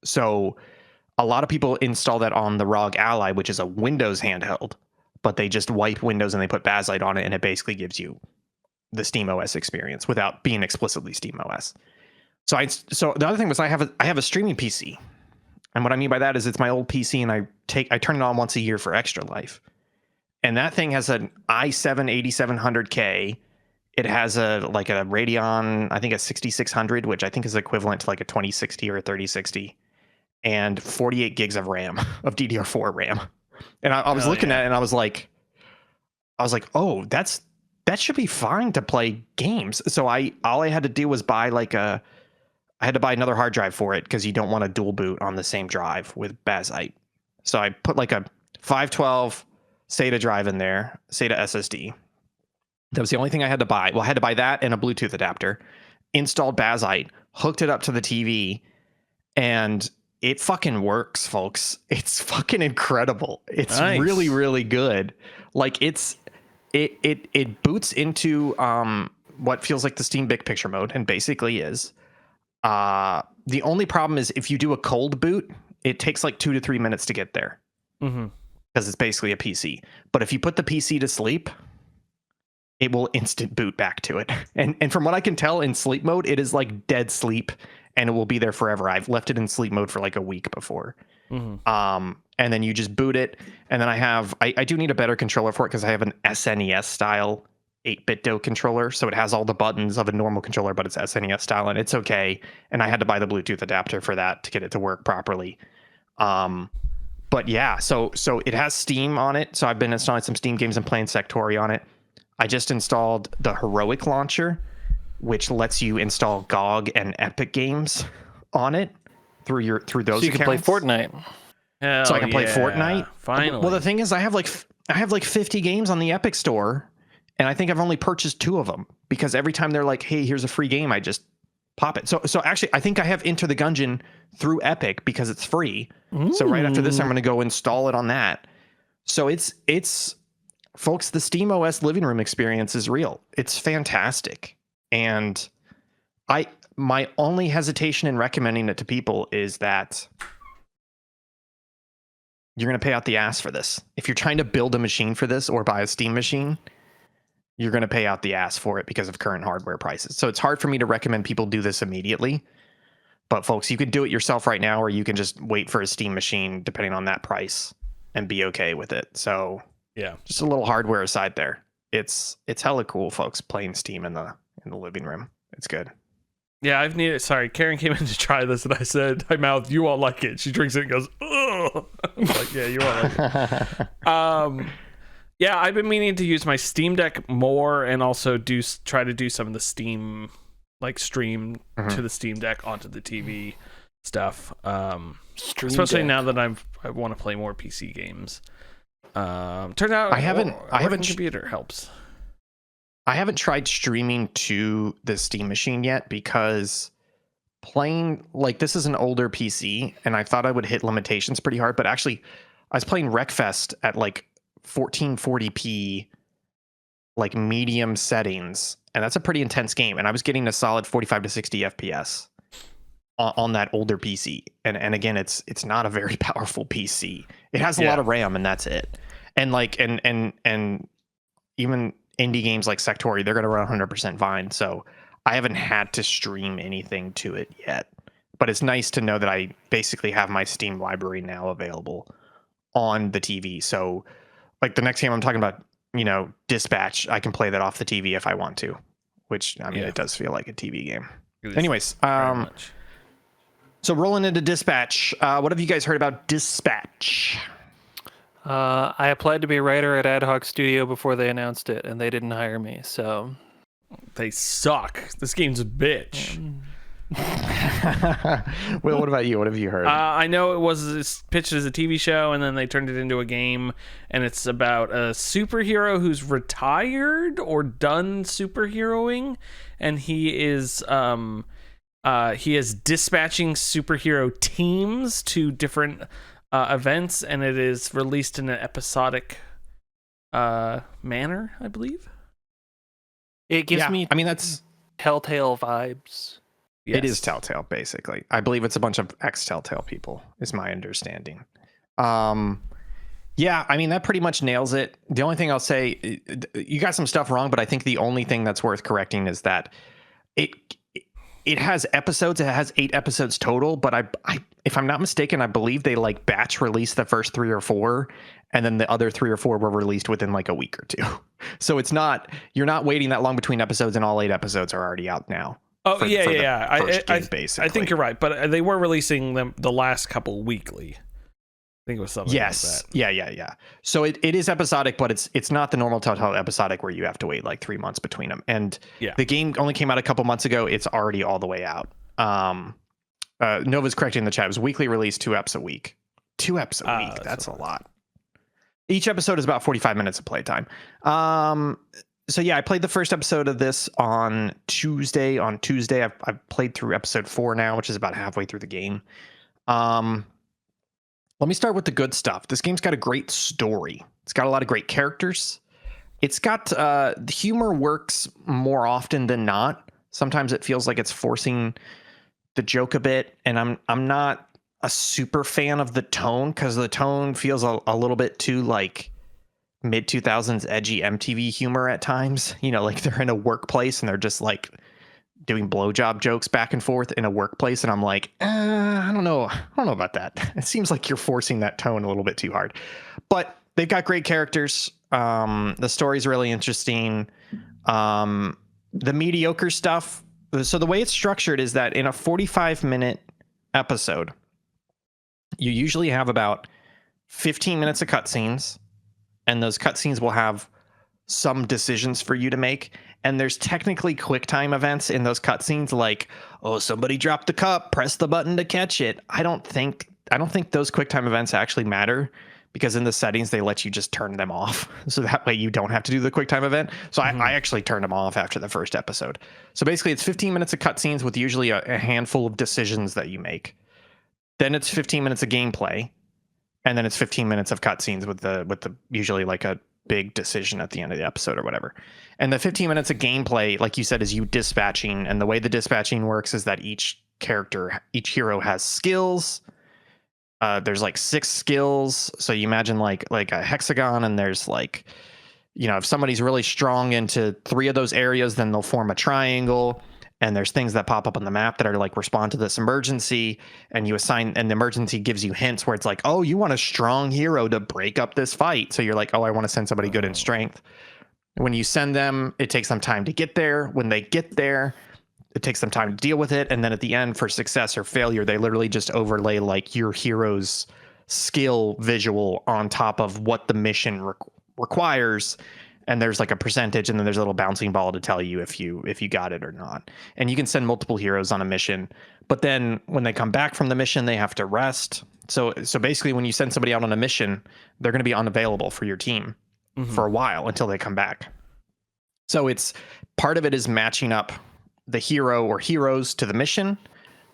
So a lot of people install that on the ROG Ally, which is a Windows handheld, but they just wipe Windows and they put Bazite on it, and it basically gives you the SteamOS experience without being explicitly SteamOS. So the other thing was I have a streaming PC, and what I mean by that is it's my old PC, and I turn it on once a year for extra life. And that thing has an i7 8700K. It has a Radeon, I think a 6600, which I think is equivalent to like a 2060 or a 3060, and 48 gigs of RAM, of DDR4 RAM. And I was looking at it and I was like, oh, that should be fine to play games. So all I had to do was buy I had to buy another hard drive for it because you don't want to dual boot on the same drive with Bazite. So I put like a 512 SATA drive in there, SATA SSD. That was the only thing I had to buy. Well, I had to buy that and a Bluetooth adapter, installed Bazite, hooked it up to the TV, and it fucking works, folks. It's fucking incredible. It's really, really good. Like it boots into what feels like the Steam Big Picture mode, and basically is. The only problem is if you do a cold boot, it takes like 2 to 3 minutes to get there. Mm-hmm. Because it's basically a PC. But if you put the PC to sleep, it will instant boot back to it. And from what I can tell, in sleep mode, it is like dead sleep, and it will be there forever. I've left it in sleep mode for like a week before. Mm-hmm. And then you just boot it. And then I do need a better controller for it because I have an SNES style 8-bit controller. So it has all the buttons of a normal controller, but it's SNES style, and it's okay. And I had to buy the Bluetooth adapter for that to get it to work properly. But yeah, so it has Steam on it. So I've been installing some Steam games and playing Sectori on it. I just installed the Heroic launcher, which lets you install GOG and Epic games on it through those. So you can play Fortnite. So I can play Fortnite. Finally. Well, the thing is, I have like 50 games on the Epic Store, and I think I've only purchased 2 of them because every time they're like, "Hey, here's a free game," I just pop it. So actually, I think I have Enter the Gungeon through Epic because it's free. So right after this, I'm going to go install it on that. So it's folks, the SteamOS living room experience is real. It's fantastic. And My only hesitation in recommending it to people is that you're going to pay out the ass for this. If you're trying to build a machine for this or buy a Steam machine, you're going to pay out the ass for it because of current hardware prices. So it's hard for me to recommend people do this immediately. But folks, you can do it yourself right now, or you can just wait for a Steam machine depending on that price and be okay with it. So Yeah. just a little hardware aside there. It's hella cool, folks, playing Steam in the living room. It's good. Yeah, I've needed. Sorry, Karen came in to try this, and I said, "I mouthed, you won't like it." She drinks it and goes, "Ugh." I'm like, "Yeah, you won't like it." Yeah, I've been meaning to use my Steam Deck more, and also try to do some of the Steam, like stream to the Steam Deck onto the TV stuff. Especially now that I want to play more PC games. Turns out I haven't computer helps. I haven't tried streaming to the Steam machine yet because playing, like, this is an older PC and I thought I would hit limitations pretty hard, but actually I was playing Wreckfest at like 1440p, like medium settings, and that's a pretty intense game, and I was getting a solid 45 to 60 FPS on that older PC. And again, it's not a very powerful PC. It has a lot of RAM and that's it. And like and even indie games like Sectori, they're going to run 100% fine. So I haven't had to stream anything to it yet. But it's nice to know that I basically have my Steam library now available on the TV. So like the next game I'm talking about, Dispatch, I can play that off the TV if I want to, which, I mean, it does feel like a TV game. Anyways, so rolling into Dispatch, what have you guys heard about Dispatch? I applied to be a writer at Ad Hoc Studio before they announced it, and they didn't hire me, so... They suck. This game's a bitch. Will, what about you? What have you heard? I know it was pitched as a TV show, and then they turned it into a game, and it's about a superhero who's retired or done superheroing, and he is dispatching superhero teams to different events, and it is released in an episodic manner, I believe. It gives me, I mean, that's Telltale vibes. Yes. It is Telltale, basically. I believe it's a bunch of ex-Telltale people, is my understanding. Yeah, I mean, that pretty much nails it. The only thing I'll say, you got some stuff wrong, but I think the only thing that's worth correcting is that it has episodes. It has 8 episodes total, but I if I'm not mistaken, I believe they like batch released the first 3 or 4, and then the other 3 or 4 were released within like a week or 2. So you're not waiting that long between episodes, and all 8 episodes are already out now. Oh, yeah. Basically. I think you're right, but they were releasing them the last couple weekly. I think it was something like that. Yeah. So it is episodic, but it's not the normal Telltale episodic where you have to wait like 3 months between them. And the game only came out a couple months ago. It's already all the way out. Nova's correcting in the chat. It was weekly release, 2 eps a week. 2 eps a week. That's a lot. Each episode is about 45 minutes of playtime. So yeah, I played the first episode of this on Tuesday. I've played through episode 4 now, which is about halfway through the game. Let me start with the good stuff. This game's got a great story. It's got a lot of great characters. It's got the humor works more often than not. Sometimes it feels like it's forcing the joke a bit, and I'm not a super fan of the tone, because the tone feels a little bit too like mid 2000s edgy MTV humor at times. Like they're in a workplace and they're just like doing blowjob jokes back and forth in a workplace, and I'm like, I don't know about that. It seems like you're forcing that tone a little bit too hard. But they've got great characters. The story's really interesting. The mediocre stuff. So the way it's structured is that in a 45-minute episode, you usually have about 15 minutes of cutscenes, and those cutscenes will have some decisions for you to make. And there's technically quick time events in those cutscenes, like, oh, somebody dropped the cup, press the button to catch it. I don't think those quick time events actually matter, because in the settings they let you just turn them off, so that way you don't have to do the quick time event. So I actually turned them off after the first episode. So basically it's 15 minutes of cutscenes with usually a handful of decisions that you make. Then it's 15 minutes of gameplay, and then it's 15 minutes of cutscenes with the usually like a big decision at the end of the episode or whatever. And the 15 minutes of gameplay, like you said, is you dispatching. And the way the dispatching works is that each hero has skills. There's like 6 skills. So you imagine like a hexagon, and there's like, if somebody's really strong into 3 of those areas, then they'll form a triangle. And there's things that pop up on the map that are like respond to this emergency, and you assign, and the emergency gives you hints where it's like, oh, you want a strong hero to break up this fight. So you're like, oh, I want to send somebody good in strength. When you send them, it takes them time to get there. When they get there, it takes them time to deal with it. And then at the end, for success or failure, they literally just overlay like your hero's skill visual on top of what the mission requires. And there's like a percentage, and then there's a little bouncing ball to tell you if you got it or not. And you can send multiple heroes on a mission, but then when they come back from the mission, they have to rest. So basically, when you send somebody out on a mission, they're going to be unavailable for your team for a while until they come back. So it's part of it is matching up the hero or heroes to the mission,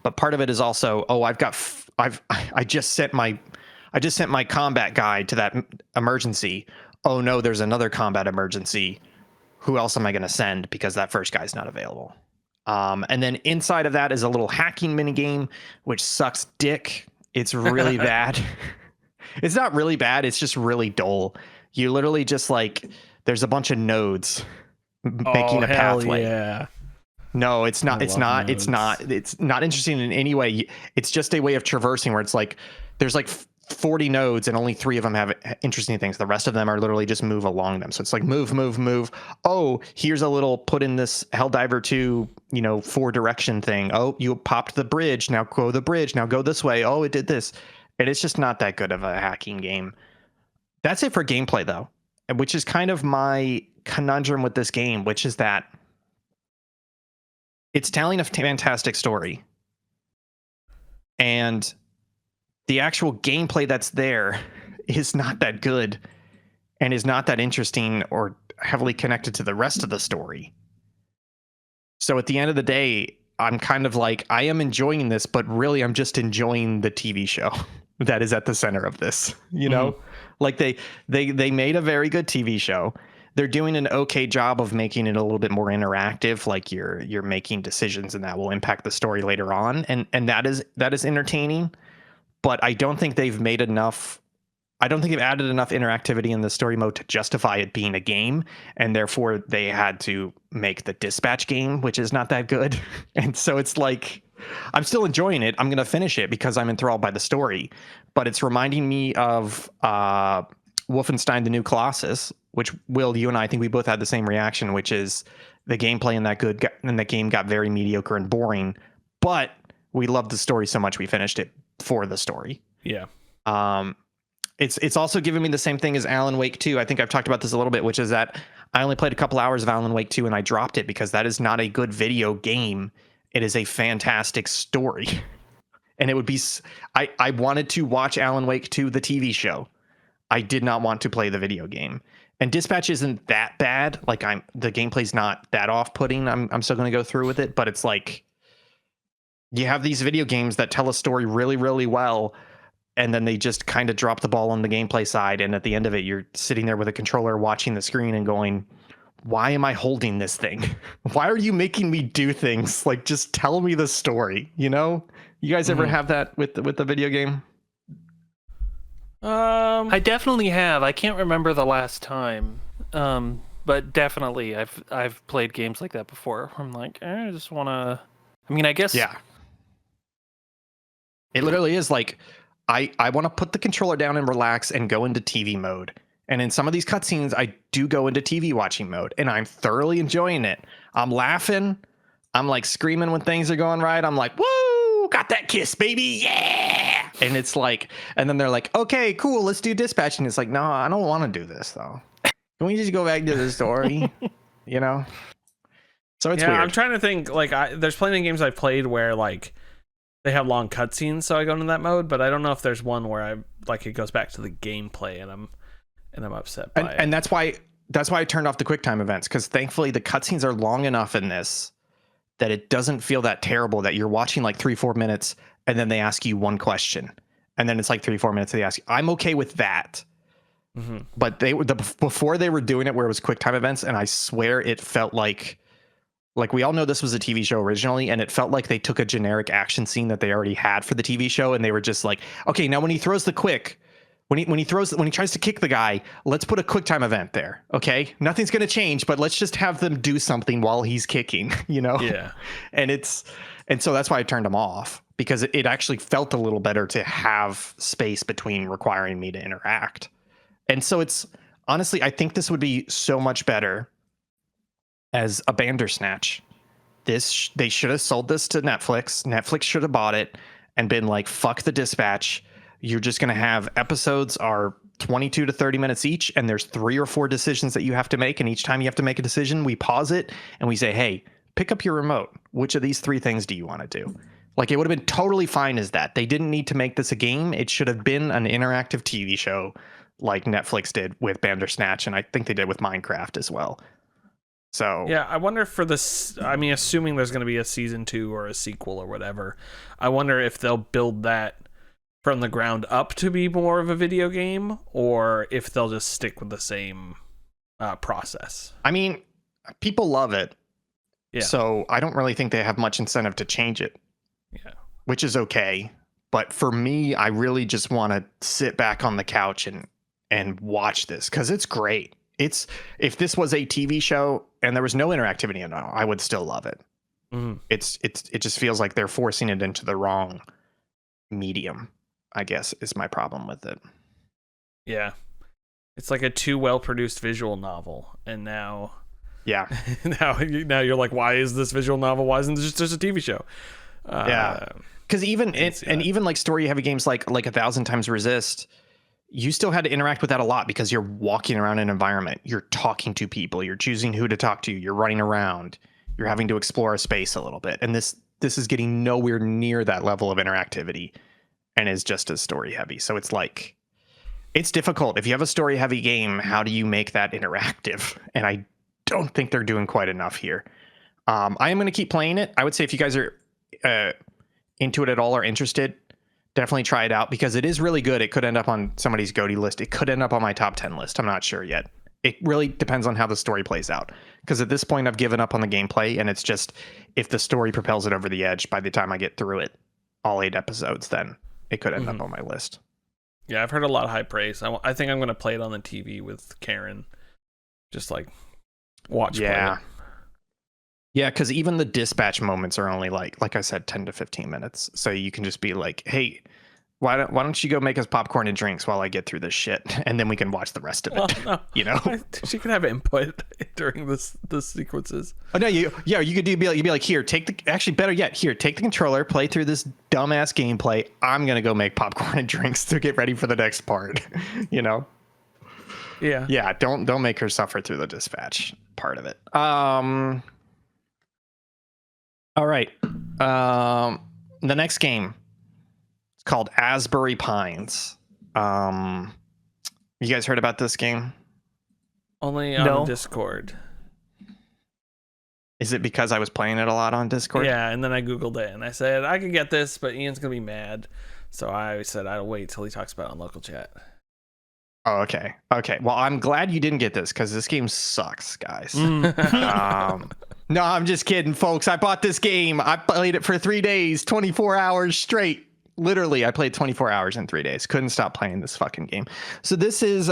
but part of it is also, oh, I just sent my combat guy to that emergency. Oh no, there's another combat emergency. Who else am I going to send because that first guy's not available? And then inside of that is a little hacking mini game, which sucks dick. It's really bad. It's not really bad. It's just really dull. You literally just like, there's a bunch of nodes making a pathway. Yeah. No, it's not. It's not. It's not interesting in any way. It's just a way of traversing where it's like, there's like 40 nodes and only 3 of them have interesting things. The rest of them are literally just move along them. So it's like move. Oh, here's a little put in this Helldiver 2, 4 direction thing. Oh, you popped the bridge. Now go the bridge. Now go this way. Oh, it did this. And it's just not that good of a hacking game. That's it for gameplay though, which is kind of my conundrum with this game, which is that it's telling a fantastic story. And the actual gameplay that's there is not that good and is not that interesting or heavily connected to the rest of the story. So at the end of the day, I'm kind of like, I am enjoying this, but really I'm just enjoying the TV show that is at the center of this, Like they made a very good TV show. They're doing an okay job of making it a little bit more interactive, like you're making decisions and that will impact the story later on. And that is entertaining. But I don't think they've made enough. I don't think they've added enough interactivity in the story mode to justify it being a game. And therefore they had to make the dispatch game, which is not that good. And so it's like, I'm still enjoying it. I'm going to finish it because I'm enthralled by the story, but it's reminding me of Wolfenstein: The New Colossus, which Will, you and I think we both had the same reaction, which is the gameplay in that game got very mediocre and boring, but we loved the story so much we finished it for the story. Yeah. It's also given me the same thing as Alan Wake 2. I think I've talked about this a little bit, which is that I only played a couple hours of Alan Wake 2 and I dropped it because that is not a good video game. It is a fantastic story. And it would be, I wanted to watch Alan Wake 2, the TV show. I did not want to play the video game. And Dispatch isn't that bad. Like the gameplay's not that off-putting. I'm still going to go through with it, but it's like, you have these video games that tell a story really, really well, and then they just kind of drop the ball on the gameplay side. And at the end of it, you're sitting there with a controller watching the screen and going, why am I holding this thing? Why are you making me do things? Like, just tell me the story, You guys ever have that with the video game? I definitely have. I can't remember the last time. But definitely I've played games like that before. I'm like, I just want to, I guess. Yeah. It literally is like, I want to put the controller down and relax and go into TV mode. And in some of these cutscenes, I do go into TV watching mode, and I'm thoroughly enjoying it. I'm laughing. I'm like screaming when things are going right. I'm like, woo, got that kiss, baby. Yeah. And it's like, and then they're like, okay, cool, let's do dispatch. And it's like, no, I don't want to do this though. Can we just go back to the story? So it's weird. I'm trying to think, like, there's plenty of games I've played where like they have long cutscenes, so I go into that mode, but I don't know if there's one where it goes back to the gameplay and I'm upset by it. And that's why I turned off the QuickTime events, because thankfully the cutscenes are long enough in this that it doesn't feel that terrible that you're watching like 3-4 minutes and then they ask you one question and then it's like 3-4 minutes they ask you. I'm okay with that. But before they were doing it where it was quick time events, and I swear it felt like we all know this was a TV show originally, and it felt like they took a generic action scene that they already had for the TV show, and they were just like, okay, now when he throws the quick, when he tries to kick the guy, let's put a quick time event there. Okay, nothing's gonna change, but let's just have them do something while he's kicking, you know? Yeah. And so that's why I turned them off, because it actually felt a little better to have space between requiring me to interact. And so it's honestly, I think this would be so much better as a Bandersnatch. They should have sold this to Netflix. Netflix should have bought it and been like, fuck the dispatch. You're just going to have episodes are 22 to 30 minutes each, and there's 3 or 4 decisions that you have to make. And each time you have to make a decision, we pause it and we say, hey, pick up your remote. Which of these 3 things do you want to do? Like, it would have been totally fine as that. They didn't need to make this a game. It should have been an interactive TV show like Netflix did with Bandersnatch, and I think they did with Minecraft as well. So yeah, I wonder for this. I mean, assuming there's going to be a season 2 or a sequel or whatever, I wonder if they'll build that from the ground up to be more of a video game, or if they'll just stick with the same process. I mean, people love it, Yeah. so I don't really think they have much incentive to change it. Yeah, which is okay. But for me, I really just want to sit back on the couch and watch this, because it's great. If this was a TV show and there was no interactivity in it, I would still love it. It just feels like they're forcing it into the wrong medium, I guess, is my problem with it. Yeah, it's like a too well produced visual novel, and now Yeah. now you're like, why is this visual novel? Why isn't this just a TV show? Yeah. Because even even like story heavy games like 1,000 Times Resist, you still had to interact with that a lot, because you're walking around an environment, you're talking to people, you're choosing who to talk to, you're running around, you're having to explore a space a little bit. And this is getting nowhere near that level of interactivity, and is just as story heavy. So it's like, it's difficult. If you have a story heavy game, how do you make that interactive? And I don't think they're doing quite enough here. I am going to keep playing it. I would say if you guys are into it at all or interested, definitely try it out, because it is really good. It could end up on somebody's GOTY list. It could end up on my top 10 list. I'm not sure yet. It really depends on how the story plays out, because at this point I've given up on the gameplay, and it's just, if the story propels it over the edge by the time I get through it, all 8 episodes, then it could end up on my list. Yeah, I've heard a lot of high praise. I think I'm going to play it on the TV with Karen. Just like watch play it. Yeah, because even the dispatch moments are only like I said, 10 to 15 minutes. So you can just be like, hey, why don't you go make us popcorn and drinks while I get through this shit, and then we can watch the rest of it. Well, no. You know, she could have input during the sequences. Oh no, you could you'd be like, here, take the controller, play through this dumbass gameplay. I'm gonna go make popcorn and drinks to get ready for the next part. You know. Yeah. Don't make her suffer through the dispatch part of it. All right. The next game, it's called Asbury Pines. You guys heard about this game? Only on Discord. Is it because I was playing it a lot on Discord? Yeah, and then I Googled it and I said, I could get this, but Ian's going to be mad. So I said, I'll wait till he talks about it on local chat. Oh, okay. Well, I'm glad you didn't get this, because this game sucks, guys. No, I'm just kidding, folks. I bought this game. I played it for 3 days, 24 hours straight. Literally, I played 24 hours in 3 days. Couldn't stop playing this fucking game. So this is,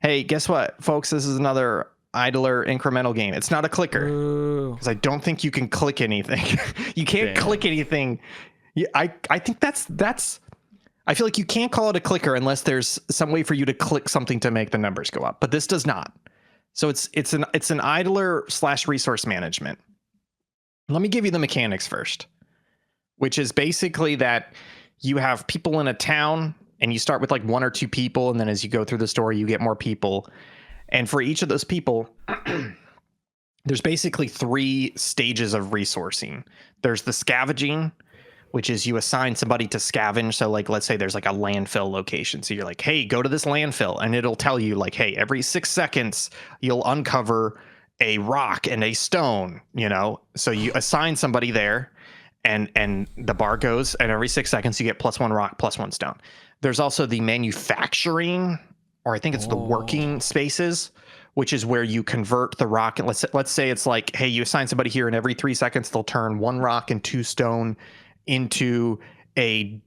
hey, guess what, folks? This is another idler incremental game. It's not a clicker, because I don't think you can click anything. You can't click anything. I think that's. I feel like you can't call it a clicker unless there's some way for you to click something to make the numbers go up. But this does not. So it's an idler / resource management. Let me give you the mechanics first, which is basically that you have people in a town, and you start with like 1 or 2 people, and then as you go through the story, you get more people. And for each of those people, there's basically 3 stages of resourcing. There's the scavenging, which is you assign somebody to scavenge. So like, let's say there's like a landfill location. So you're like, hey, go to this landfill, and it'll tell you like, hey, every 6 seconds you'll uncover a rock and a stone, you know? So you assign somebody there, and the bar goes, and every 6 seconds you get +1 rock, +1 stone. There's also the manufacturing or I think it's the working spaces, which is where you convert the rock. And let's say it's like, hey, you assign somebody here, and every 3 seconds they'll turn 1 rock and 2 stone into a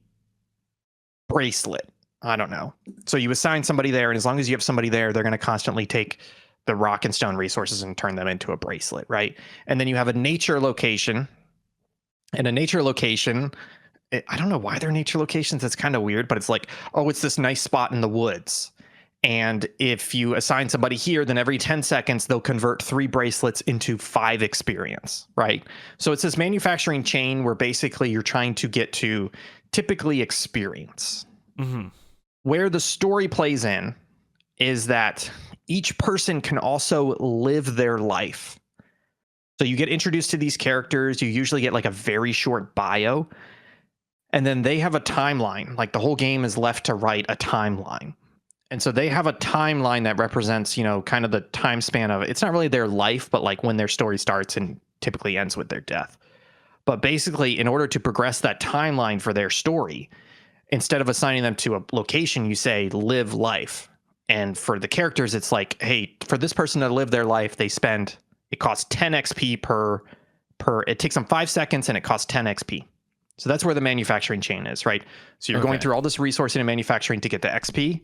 bracelet. I don't know. So you assign somebody there, and as long as you have somebody there, they're going to constantly take the rock and stone resources and turn them into a bracelet, right? And then you have a nature location. And a nature location, I don't know why they're nature locations. It's kind of weird, but it's like, oh, it's this nice spot in the woods. And if you assign somebody here, then every 10 seconds, they'll convert 3 bracelets into 5 experience, right? So it's this manufacturing chain where basically you're trying to get to typically experience. Mm-hmm. Where the story plays in is that each person can also live their life. So you get introduced to these characters. You usually get like a very short bio. And then they have a timeline. Like the whole game is left to write a timeline. And so they have a timeline that represents, kind of the time span of it. It's not really their life, but like when their story starts and typically ends with their death. But basically, in order to progress that timeline for their story, instead of assigning them to a location, you say live life. And for the characters, it's like, hey, for this person to live their life, it costs 10 XP per, it takes them 5 seconds and it costs 10 XP. So that's where the manufacturing chain is, right? So you're going through all this resourcing and manufacturing to get the XP,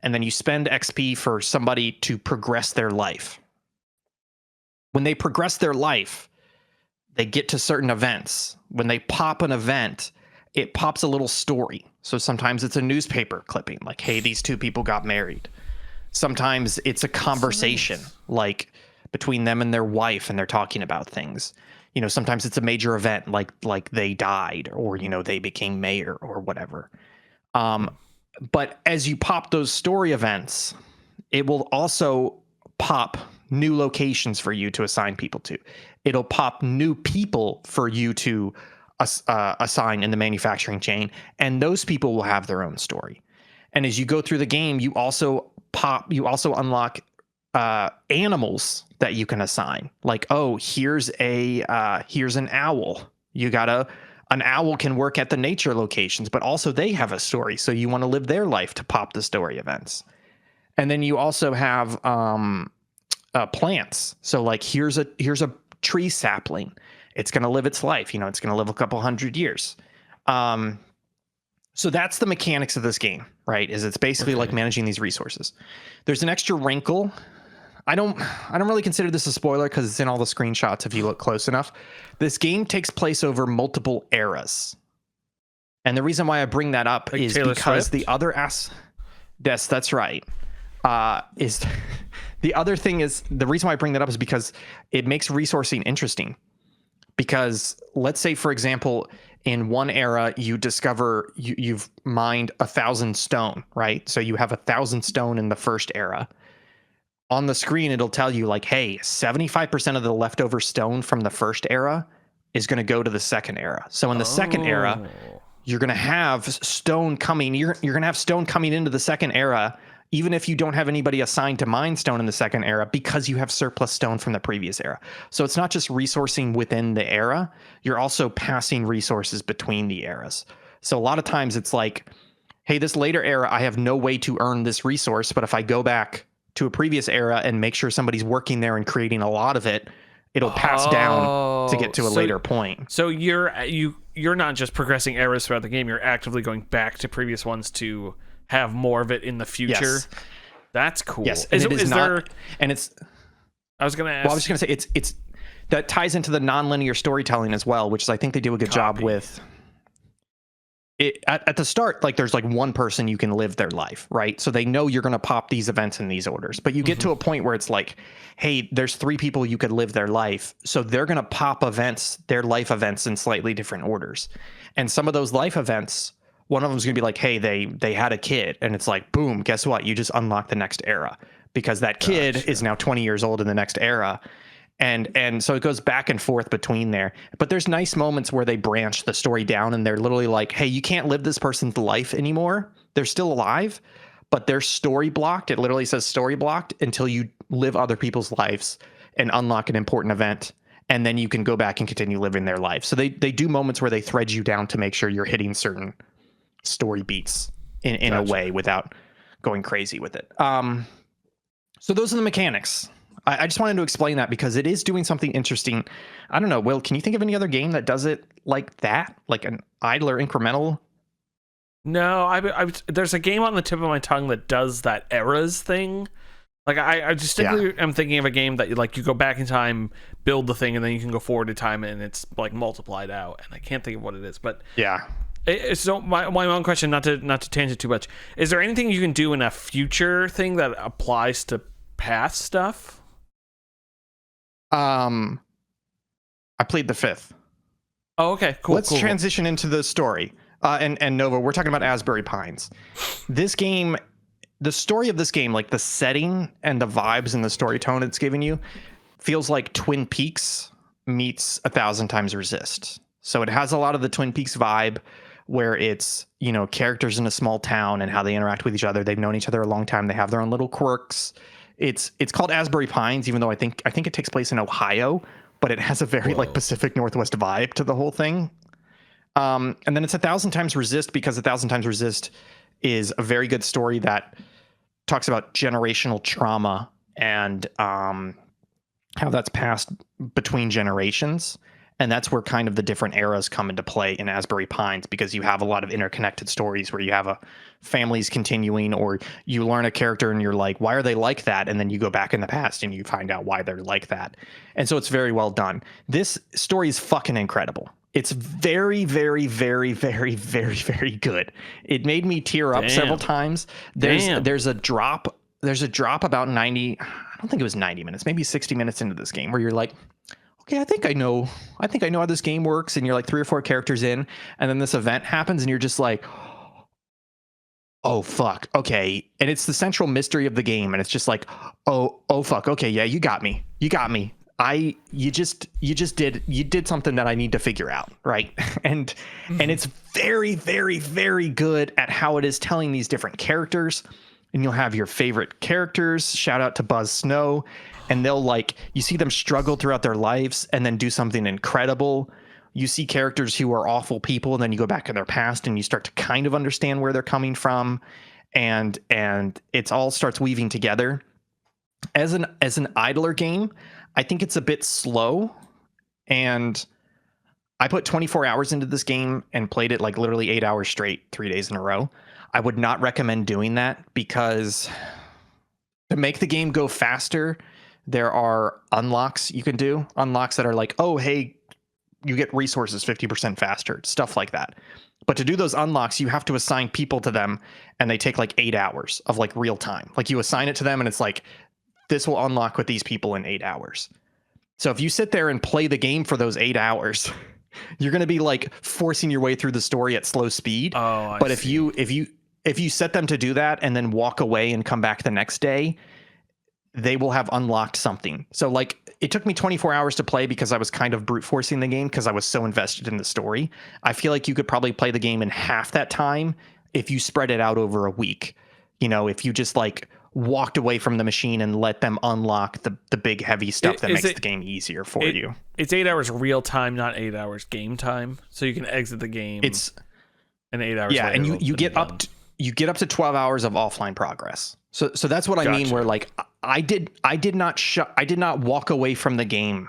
and then you spend XP for somebody to progress their life. When they progress their life, they get to certain events. When they pop an event, it pops a little story. So sometimes it's a newspaper clipping, like, hey, these 2 people got married. Sometimes it's a conversation, like between them and their wife, and they're talking about things. Sometimes it's a major event, like they died, or they became mayor or whatever. But as you pop those story events, it will also pop new locations for you to assign people to. It'll pop new people for you to assign in the manufacturing chain, and those people will have their own story. And as you go through the game, you also unlock animals that you can assign. Like, oh, here's an owl. An owl can work at the nature locations, but also they have a story. So you want to live their life to pop the story events. And then you also have plants. So like here's a tree sapling. It's going to live its life. It's going to live a couple 100 years. So that's the mechanics of this game, right? It's basically like managing these resources. There's an extra wrinkle. I don't really consider this a spoiler because it's in all the screenshots if you look close enough. This game takes place over multiple eras. And the reason why I bring that up is Taylor because Swift? The other yes, that's right. Is the other thing is the reason why I bring that up is because it makes resourcing interesting. Because let's say, for example, in one era, you discover you've mined 1,000 stone, right? So you have 1,000 stone in the first era. On the screen, it'll tell you like, hey, 75% of the leftover stone from the first era is going to go to the second era. So in the second era, you're going to have stone coming. You're going to have stone coming into the second era, even if you don't have anybody assigned to mine stone in the second era, because you have surplus stone from the previous era. So it's not just resourcing within the era. You're also passing resources between the eras. So a lot of times it's like, hey, this later era, I have no way to earn this resource, but if I go back to a previous era and make sure somebody's working there and creating a lot of it, it'll pass down to get to a later point. So you're not just progressing eras throughout the game, you're actively going back to previous ones to have more of it in the future. Yes. That's cool. Yes, and I was going to ask. Well, I was just going to say it's that ties into the nonlinear storytelling as well, which is I think they do a good job with. At the start, like there's like one person you can live their life, right? So they know you're going to pop these events in these orders, but you get to a point where it's like, hey, there's 3 people you could live their life. So they're going to pop their life events in slightly different orders. And some of those life events, one of them is going to be like, hey, they had a kid, and it's like, boom, guess what? You just unlock the next era because that kid is now 20 years old in the next era. And so it goes back and forth between there. But there's nice moments where they branch the story down and they're literally like, hey, you can't live this person's life anymore. They're still alive, but they're story blocked. It literally says story blocked until you live other people's lives and unlock an important event. And then you can go back and continue living their life. So they do moments where they thread you down to make sure you're hitting certain story beats in a way without going crazy with it. So those are the mechanics. I just wanted to explain that because it is doing something interesting. I don't know, Will, can you think of any other game that does it like that? Like an idle or incremental? No, there's a game on the tip of my tongue that does that eras thing. Like I distinctly am thinking of a game that you go back in time, build the thing, and then you can go forward in time, and it's like multiplied out. And I can't think of what it is, but Yeah. So my own question, not to tangent too much, is there anything you can do in a future thing that applies to past stuff? I played the 5th. Oh, okay, cool. Let's transition into the story. And Nova, we're talking about Asbury Pines. This game, the story of this game, like the setting and the vibes and the story tone it's giving you, feels like Twin Peaks meets 1,000 Times Resist. So it has a lot of the Twin Peaks vibe, where it's, characters in a small town and how they interact with each other. They've known each other a long time. They have their own little quirks. It's called Asbury Pines, even though I think it takes place in Ohio, but it has a very like Pacific Northwest vibe to the whole thing. And then it's 1,000 Times Resist because 1,000 Times Resist is a very good story that talks about generational trauma and how that's passed between generations. And that's where kind of the different eras come into play in Asbury Pines, because you have a lot of interconnected stories where you have a families continuing, or you learn a character and you're like, why are they like that? And then you go back in the past and you find out why they're like that. And so it's very well done. This story is fucking incredible. It's very, very, very, very, very, very good. It made me tear up several times. There's a drop about 90, I don't think it was 90 minutes, maybe 60 minutes into this game, where you're like, okay, I think I know how this game works. And you're like 3 or 4 characters in, and then this event happens and you're just like, oh fuck. Okay. And it's the central mystery of the game. And it's just like, oh fuck. Okay. Yeah. You got me. You did something that I need to figure out. Right. And it's very, very, very good at how it is telling these different characters. And you'll have your favorite characters. Shout out to Buzz Snow. And they'll you see them struggle throughout their lives and then do something incredible. You see characters who are awful people, and then you go back in their past and you start to kind of understand where they're coming from. And it all starts weaving together. As an idler game, I think it's a bit slow. And I put 24 hours into this game and played it like literally 8 hours straight, 3 days in a row. I would not recommend doing that, because to make the game go faster, there are unlocks you can do. Unlocks that are like, oh, hey, you get resources 50% faster, stuff like that. But to do those unlocks, you have to assign people to them, and they take like 8 hours of like real time. Like you assign it to them, and it's like, this will unlock with these people in 8 hours. So if you sit there and play the game for those 8 hours, you're going to be like forcing your way through the story at slow speed. Oh, but if you set them to do that and then walk away and come back the next day, they will have unlocked something. So like it took me 24 hours to play because I was kind of brute forcing the game because I was so invested in the story. I feel like you could probably play the game in half that time if you spread it out over a week. If you just like walked away from the machine and let them unlock the big heavy stuff that makes the game easier for you. It's 8 hours real time, not 8 hours game time. So you can exit the game. It's an 8 hours. Yeah, and you get up to 12 hours of offline progress. So that's what I mean, where like I did not walk away from the game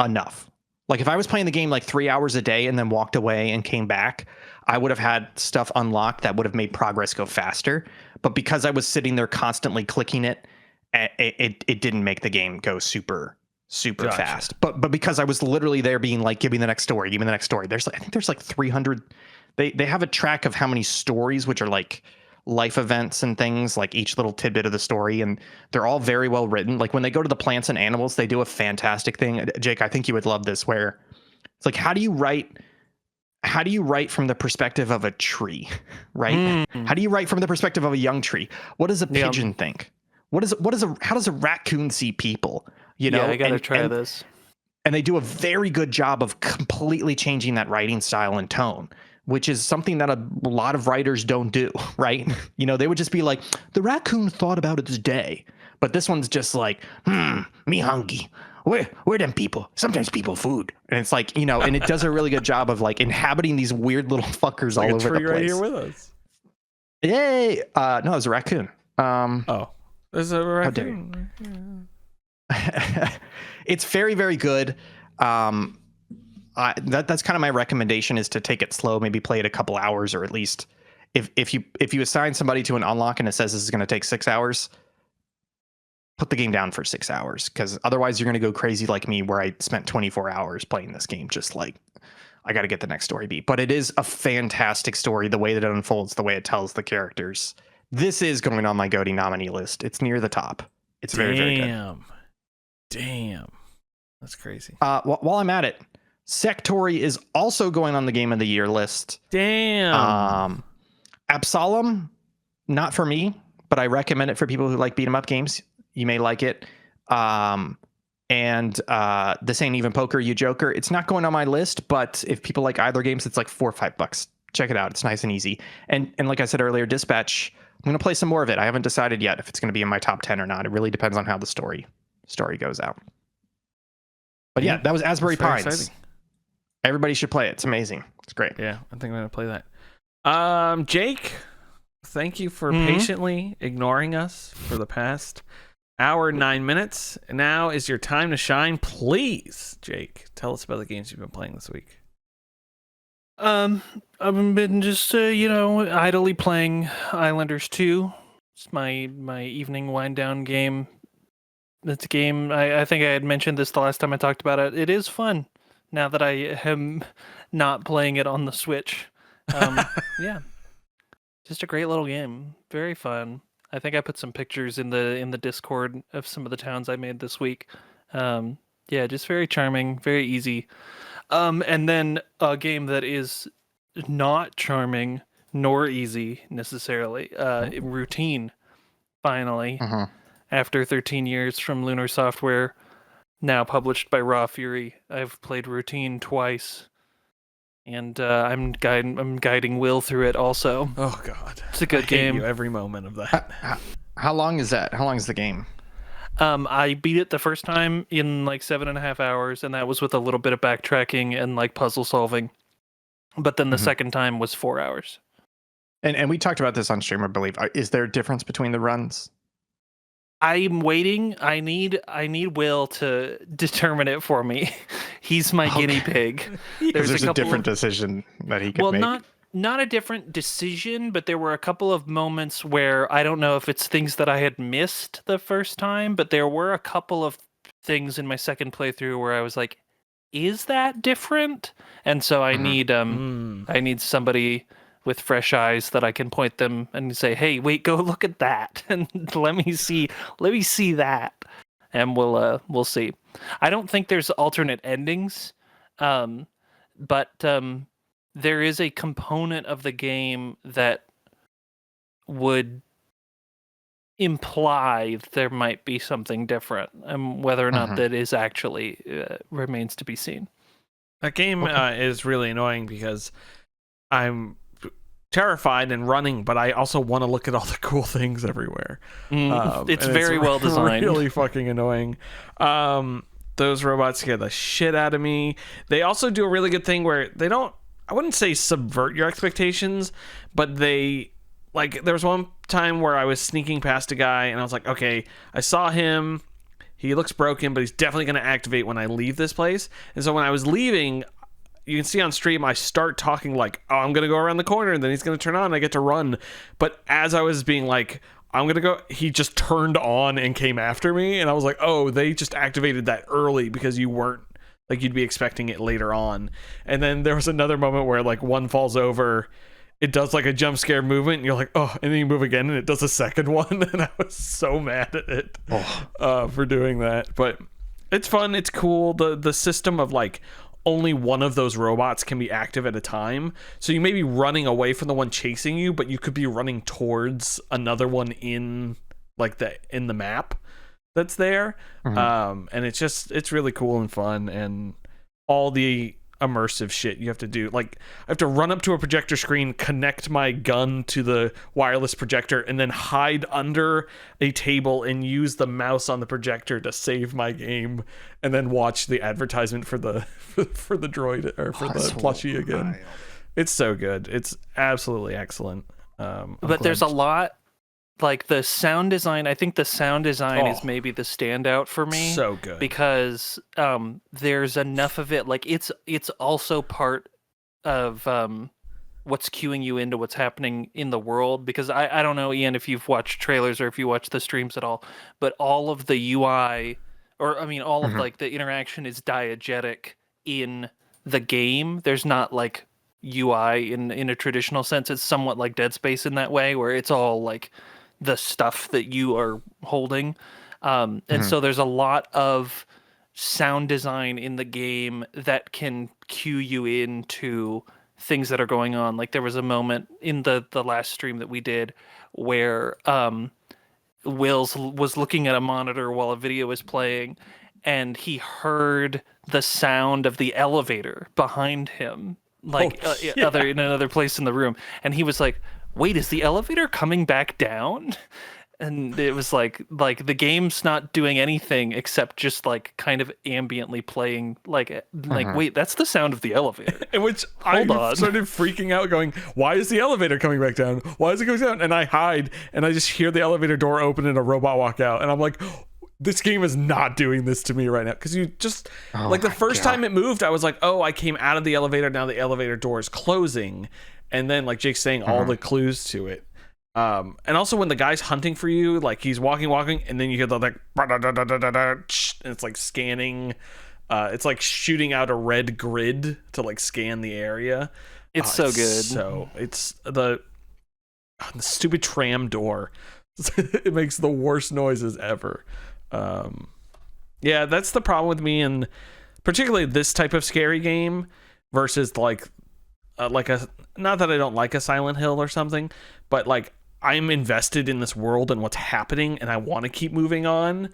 enough. Like if I was playing the game like 3 hours a day and then walked away and came back, I would have had stuff unlocked that would have made progress go faster. But because I was sitting there constantly clicking it didn't make the game go super fast. But because I was literally there being like, give me the next story. I think there's like 300. They have a track of how many stories, which are like life events and things, like each little tidbit of the story, and they're all very well written. Like when they go to the plants and animals, they do a fantastic thing. Jake, I think you would love this, where it's like, how do you write from the perspective of a tree, right? How do you write from the perspective of a young tree? What does a pigeon think? How does a raccoon see people? Yeah, I gotta try this. And they do a very good job of completely changing that writing style and tone, which is something that a lot of writers don't do, right? They would just be like, the raccoon thought about its day. But this one's just like, me hungry. Where them people? Sometimes people food. And it's like, and it does a really good job of like inhabiting these weird little fuckers all over the place. Right here with us. Yay. No, it was a raccoon. Oh, there's a How dare raccoon. It's very, very good. That's kind of my recommendation, is to take it slow, maybe play it a couple hours, or at least if you assign somebody to an unlock and it says this is going to take 6 hours, put the game down for 6 hours, because otherwise you're going to go crazy like me, where I spent 24 hours playing this game just like, I got to get the next story beat. But it is a fantastic story, the way that it unfolds, the way it tells the characters. This is going on my GOTY nominee list. It's near the top. It's very, very good. Damn. That's crazy. While I'm at it, Sectory is also going on the Game of the Year list. Damn. Absalom, not for me, but I recommend it for people who like beat 'em up games. You may like it. And This Ain't Even Poker, You Joker. It's not going on my list, but if people like either games, it's like $4 or $5. Check it out. It's nice and easy. And like I said earlier, Dispatch, I'm going to play some more of it. I haven't decided yet if it's going to be in my top 10 or not. It really depends on how the story goes out. But yeah, that was Asbury Pines. Exciting. Everybody should play it. It's amazing. It's great. Yeah, I think I'm gonna play that. Jake, thank you for patiently ignoring us for the past hour and 9 minutes. Now is your time to shine. Please, Jake, tell us about the games you've been playing this week. I've been just idly playing Islanders 2. It's my evening wind down game. That's a game, I think I had mentioned this the last time I talked about it. It is fun now that I am not playing it on the Switch. Yeah, just a great little game. Very fun. I think I put some pictures in the Discord of some of the towns I made this week. Yeah, just very charming, very easy. And then a game that is not charming nor easy necessarily. Routine, finally. After 13 years from Lunar Software, now published by Raw Fury, I've played Routine twice, and I'm guiding Will through it also. Oh God, it's a good game. You every moment of that. How long is that? How long is the game? I beat it the first time in like 7.5 hours, and that was with a little bit of backtracking and like puzzle solving. But then the second time was 4 hours. And we talked about this on stream, I believe. Is there a difference between the runs? I'm waiting. I need Will to determine it for me. He's my guinea pig. There's a different decision that he could make. Well, not a different decision, but there were a couple of moments where I don't know if it's things that I had missed the first time, but there were a couple of things in my second playthrough where I was like, is that different? And so I need somebody with fresh eyes that I can point them and say, hey, wait, go look at that. And let me see that. And we'll see. I don't think there's alternate endings. But there is a component of the game that would imply there might be something different. And whether or not that is actually remains to be seen. That game is really annoying because I'm terrified and running, but I also want to look at all the cool things everywhere. It's very well designed. Really fucking annoying. Those robots scare the shit out of me. They also do a really good thing where they don't, I wouldn't say subvert your expectations, but they, like, there was one time where I was sneaking past a guy and I was like, okay, I saw him. He looks broken, but he's definitely going to activate when I leave this place. And so when I was leaving, you can see on stream, I start talking like, oh, I'm going to go around the corner and then he's going to turn on and I get to run. But as I was being like, I'm going to go, he just turned on and came after me. And I was like, oh, they just activated that early because you weren't, like, you'd be expecting it later on. And then there was another moment where, like, one falls over, it does like a jump scare movement and you're like, oh, and then you move again and it does a second one. And I was so mad at it for doing that. But it's fun. It's cool. The system of, like, only one of those robots can be active at a time. So you may be running away from the one chasing you, but you could be running towards another one in, like, in the map that's there. And it's really cool and fun, and all the immersive shit you have to do. Like, I have to run up to a projector screen, connect my gun to the wireless projector, and then hide under a table and use the mouse on the projector to save my game, and then watch the advertisement for the for the droid, or for the plushie again. It's so good. It's absolutely excellent. But there's a lot like the sound design. I think the sound design is Oh. maybe the standout for me. So good. Because there's enough of it. Like it's also part of what's cueing you into what's happening in the world. Because I don't know, Ian, if you've watched trailers or if you watch the streams at all, but all of the UI, or I mean, all of like the interaction is diegetic in the game. There's not like UI in a traditional sense. It's somewhat like Dead Space in that way, where it's all like the stuff that you are holding. And so there's a lot of sound design in the game that can cue you into things that are going on. Like there was a moment in the last stream that we did where Wills was looking at a monitor while a video was playing, and he heard the sound of the elevator behind him, like in another place in the room, and he was like, "Wait, is the elevator coming back down?" And it was like the game's not doing anything except just like kind of ambiently playing like wait, that's the sound of the elevator. In which I started freaking out, going, "Why is the elevator coming back down? Why is it going down?" And I hide, and I just hear the elevator door open and a robot walk out, and I'm like, "This game is not doing this to me right now." Because you just like the first time it moved, I was like, "Oh, I came out of the elevator. Now the elevator door is closing," and then like Jake's saying, all the clues to it. And also when the guy's hunting for you, like he's walking, and then you hear the like, and it's like scanning. It's like shooting out a red grid to like scan the area. It's so good. So it's the stupid tram door. It makes the worst noises ever. Yeah, that's the problem with me, and particularly this type of scary game versus like a, not that I don't like a Silent Hill or something, but like I'm invested in this world and what's happening, and I want to keep moving on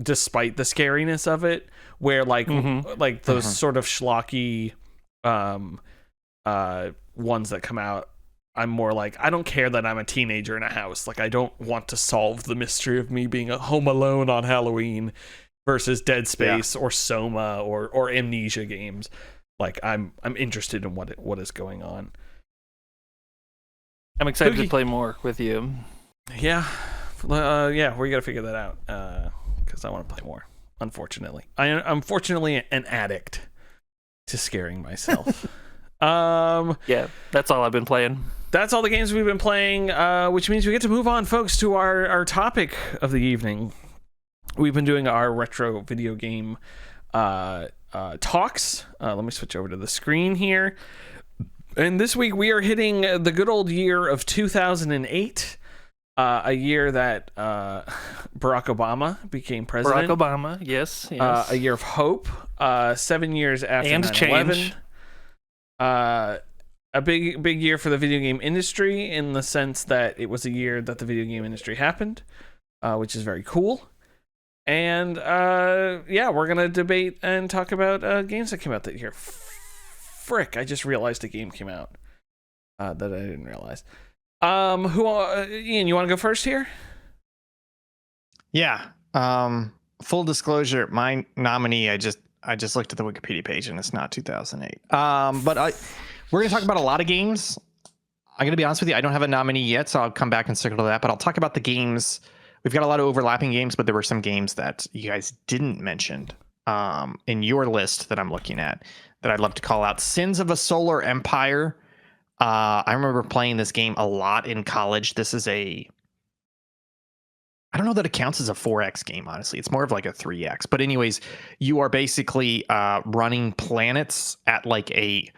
despite the scariness of it, where like those sort of schlocky ones that come out, I'm more like, I don't care that I'm a teenager in a house. Like I don't want to solve the mystery of me being home alone on Halloween versus Dead Space or Soma or Amnesia games. Like I'm interested in what is going on. I'm excited to play more with you. Yeah. We gotta figure that out because I want to play more. Unfortunately, I'm fortunately an addict to scaring myself. Yeah, that's all I've been playing. That's all the games we've been playing, which means we get to move on, folks, to our topic of the evening. We've been doing our retro video game talks. Let me switch over to the screen here. And this week we are hitting the good old year of 2008, a year that Barack Obama became president. Barack Obama, yes. A year of hope, 7 years after and 9/11. change. A big year for the video game industry in the sense that it was a year that the video game industry happened, which is very cool. And we're gonna debate and talk about games that came out that year. Frick! I just realized a game came out that I didn't realize. Ian, you want to go first here? Yeah. Full disclosure, my nominee, I just looked at the Wikipedia page and it's not 2008. But we're going to talk about a lot of games. I'm going to be honest with you, I don't have a nominee yet, so I'll come back and circle to that. But I'll talk about the games. We've got a lot of overlapping games, but there were some games that you guys didn't mention in your list that I'm looking at that I'd love to call out. Sins of a Solar Empire. I remember playing this game a lot in college. This is I don't know that it counts as a 4X game, honestly. It's more of like a 3X. But anyways, you are basically running planets at like a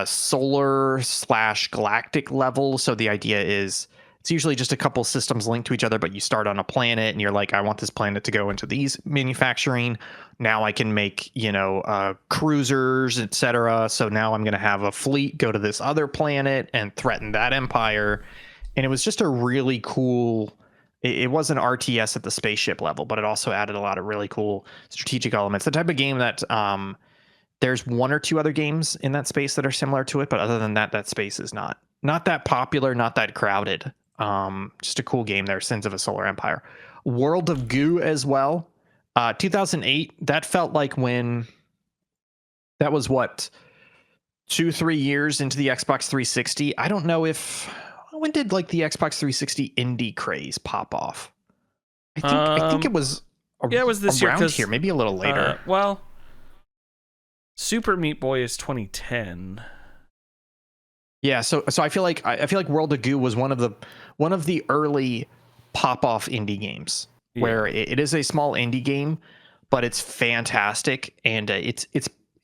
solar/galactic level. So the idea is it's usually just a couple systems linked to each other, but you start on a planet and you're like, I want this planet to go into these manufacturing. Now I can make, cruisers, etc. So now I'm going to have a fleet go to this other planet and threaten that empire. And it was just a really cool... It was an RTS at the spaceship level, but it also added a lot of really cool strategic elements. The type of game that there's one or two other games in that space that are similar to it, but other than that, that space is not that popular, not that crowded. Just a cool game there, Sins of a Solar Empire. World of Goo as well. 2008, that felt like when... That was what? 2-3 years into the Xbox 360. I don't know if... when did like the Xbox 360 indie craze pop off? I think it was it was this around year, here, maybe a little later. Well, Super Meat Boy is 2010. Yeah, so I feel like World of Goo was one of the early pop off indie games where it is a small indie game, but it's fantastic, and it's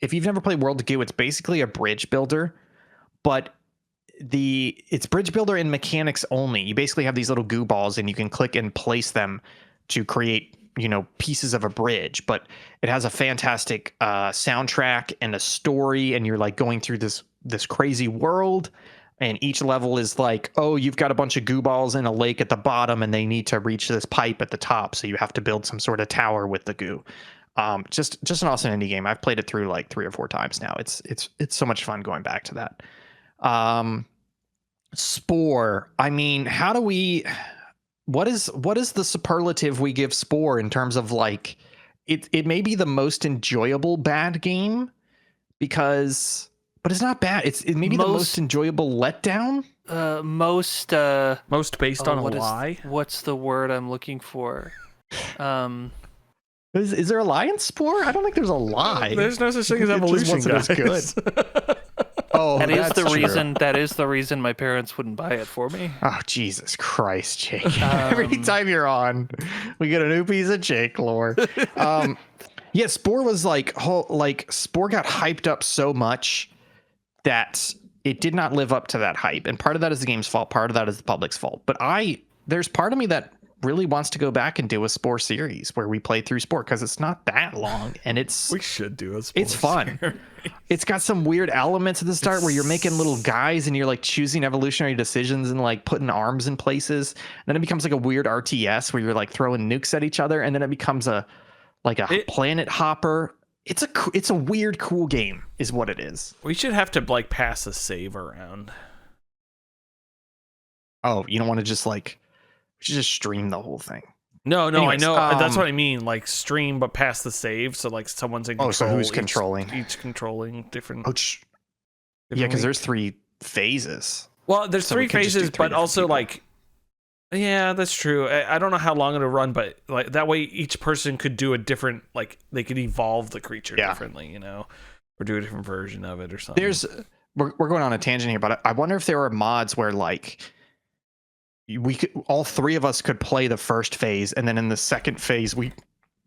if you've never played World of Goo, it's basically a bridge builder, but it's bridge builder in mechanics only. You basically have these little goo balls and you can click and place them to create, pieces of a bridge, but it has a fantastic soundtrack and a story, and you're like going through this crazy world, and each level is like, oh, you've got a bunch of goo balls in a lake at the bottom and they need to reach this pipe at the top, so you have to build some sort of tower with the goo. Just an awesome indie game. I've played it through like 3 or 4 times now. It's so much fun going back to that. Spore. I mean, what is the superlative we give Spore in terms of like it may be the most enjoyable bad game but it's not bad. It may be the most enjoyable letdown. Most based on a lie. What's the word I'm looking for? Is there a lie in Spore? I don't think there's a lie. There's no such thing as evolution, guys. Good. Oh, that is the reason. That is the reason my parents wouldn't buy it for me. Oh, Jesus Christ, Jake! Every time you're on, we get a new piece of Jake lore. Yeah, Spore was Spore got hyped up so much that it did not live up to that hype, and part of that is the game's fault. Part of that is the public's fault. But there's part of me that really wants to go back and do a Spore series where we play through Spore, because it's not that long, and we should do a Spore. It's fun. Series. It's got some weird elements at the start where you're making little guys and you're like choosing evolutionary decisions and like putting arms in places. And then it becomes like a weird RTS where you're like throwing nukes at each other, and then it becomes a planet hopper. It's a weird, cool game, is what it is. We should have to like pass a save around. Oh, you don't want to just like. We should just stream the whole thing. No, anyways, I know. That's what I mean. Like stream, but pass the save. So like someone's in control. Oh, so who's controlling? Each controlling different. Yeah, because there's 3 phases. Well, there's 3 phases, but also people. Like, yeah, that's true. I don't know how long it'll run, but like that way each person could do a different, like they could evolve the creature differently, or do a different version of it or something. We're going on a tangent here, but I wonder if there are mods where like. All 3 of us could play the first phase, and then in the second phase we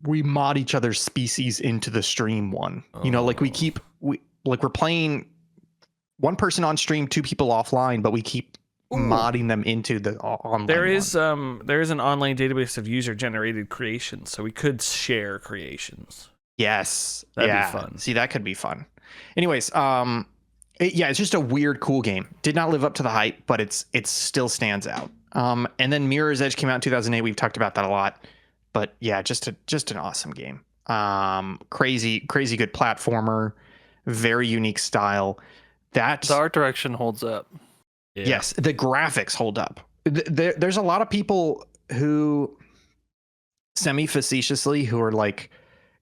mod each other's species into the stream one. Like we're playing 1 person on stream, 2 people offline, but we keep modding them into the online. There is an online database of user generated creations, so we could share creations. Yes, that'd be fun. See, that could be fun. Anyways, it's just a weird, cool game. Did not live up to the hype, but it still stands out. And then Mirror's Edge came out in 2008. We've talked about that a lot, but yeah, just an awesome game. Crazy good platformer, very unique style. The art direction holds up. Yeah. Yes, the graphics hold up. There's a lot of people who semi-facetiously who are like,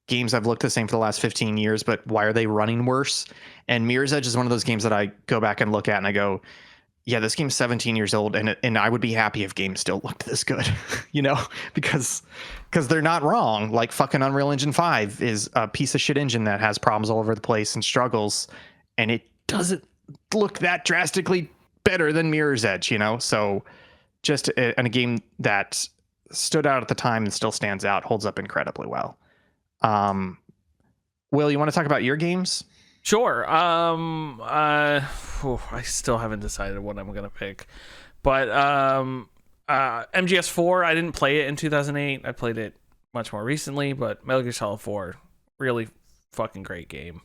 games I've looked the same for the last 15 years, but why are they running worse? And Mirror's Edge is one of those games that I go back and look at and I go, yeah, this game's 17 years old, and I would be happy if games still looked this good, because they're not wrong. Like fucking Unreal Engine 5 is a piece of shit engine that has problems all over the place and struggles, and it doesn't look that drastically better than Mirror's Edge, So just a game that stood out at the time and still stands out, holds up incredibly well. Will, you want to talk about your games? Sure. I still haven't decided what I'm gonna pick, but MGS4. I didn't play it in 2008. I played it much more recently, but Metal Gear Solid 4, really fucking great game.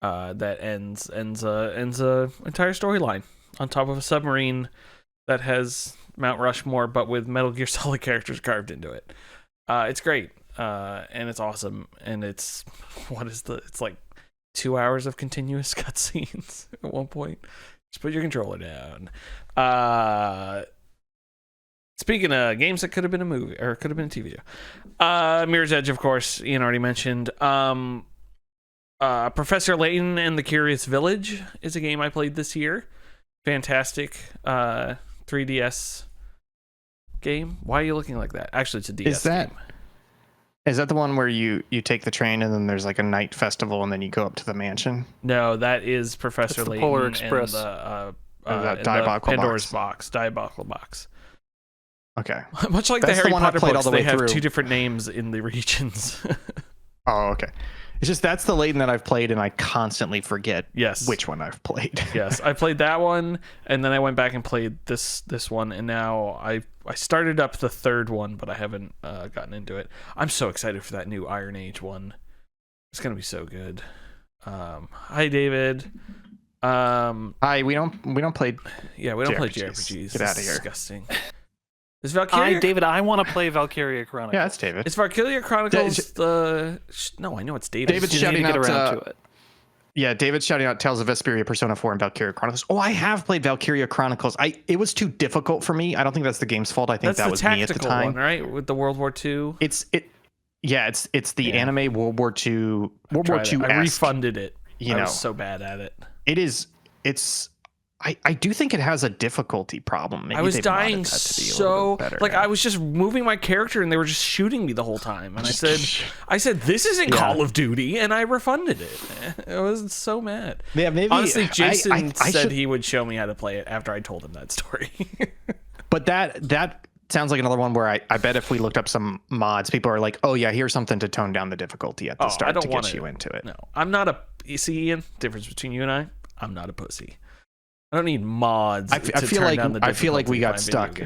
That ends a entire storyline on top of a submarine that has Mount Rushmore, but with Metal Gear Solid characters carved into it. It's great, and it's awesome, and it's like 2 hours of continuous cutscenes at one point. Just put your controller down. Speaking of games that could have been a movie or could have been a TV show, Mirror's Edge, of course, Ian already mentioned. Professor Layton and the Curious Village is a game I played this year. Fantastic 3D 3DS game. Why are you looking like that? Actually, it's a DS game. Is that the one where you take the train and then there's like a night festival and then you go up to the mansion? No, that is Professor That's the Layton Polar Express. and that the Diabolical Pandora's Box. Diabolical Box. Okay. Much like That's the Harry the one I Potter played all books, the they way have through. 2 different names in the regions. Oh, okay. It's just that's the Layton that I've played, and I constantly forget which one I've played. Yes, I played that one, and then I went back and played this one, and now I started up the 3rd one, but I haven't gotten into it. I'm so excited for that new Iron Age one. It's gonna be so good. Hi, David. Hi, we don't play. Yeah, we don't play JRPGs. JRPGs. Get out of here. Disgusting. Is Valkyria? David, I want to play Valkyria Chronicles. Yeah, that's David. Is Valkyria Chronicles the? No, I know it's David. David's You need shouting to get out around to it. Yeah, David's shouting out Tales of Vesperia, Persona 4, and Valkyria Chronicles. Oh, I have played Valkyria Chronicles. It was too difficult for me. I don't think that's the game's fault. I think that was me at the time. One, right? With the World War II. It's the anime World War II. World War II. I refunded it. I was so bad at it. It's. I do think it has a difficulty problem. Maybe I was they've dying modded that to be a so little bit better like now. I was just moving my character and they were just shooting me the whole time. And I said this isn't Call of Duty, and I refunded it. I was so mad. Yeah, maybe honestly, Jason I said he would show me how to play it after I told him that story. But that sounds like another one where I bet if we looked up some mods, people are like, oh yeah, here's something to tone down the difficulty at the start to get you into it. No, I'm not a. You see, Ian, difference between you and I'm not a pussy. I don't need mods. I feel like we got stuck.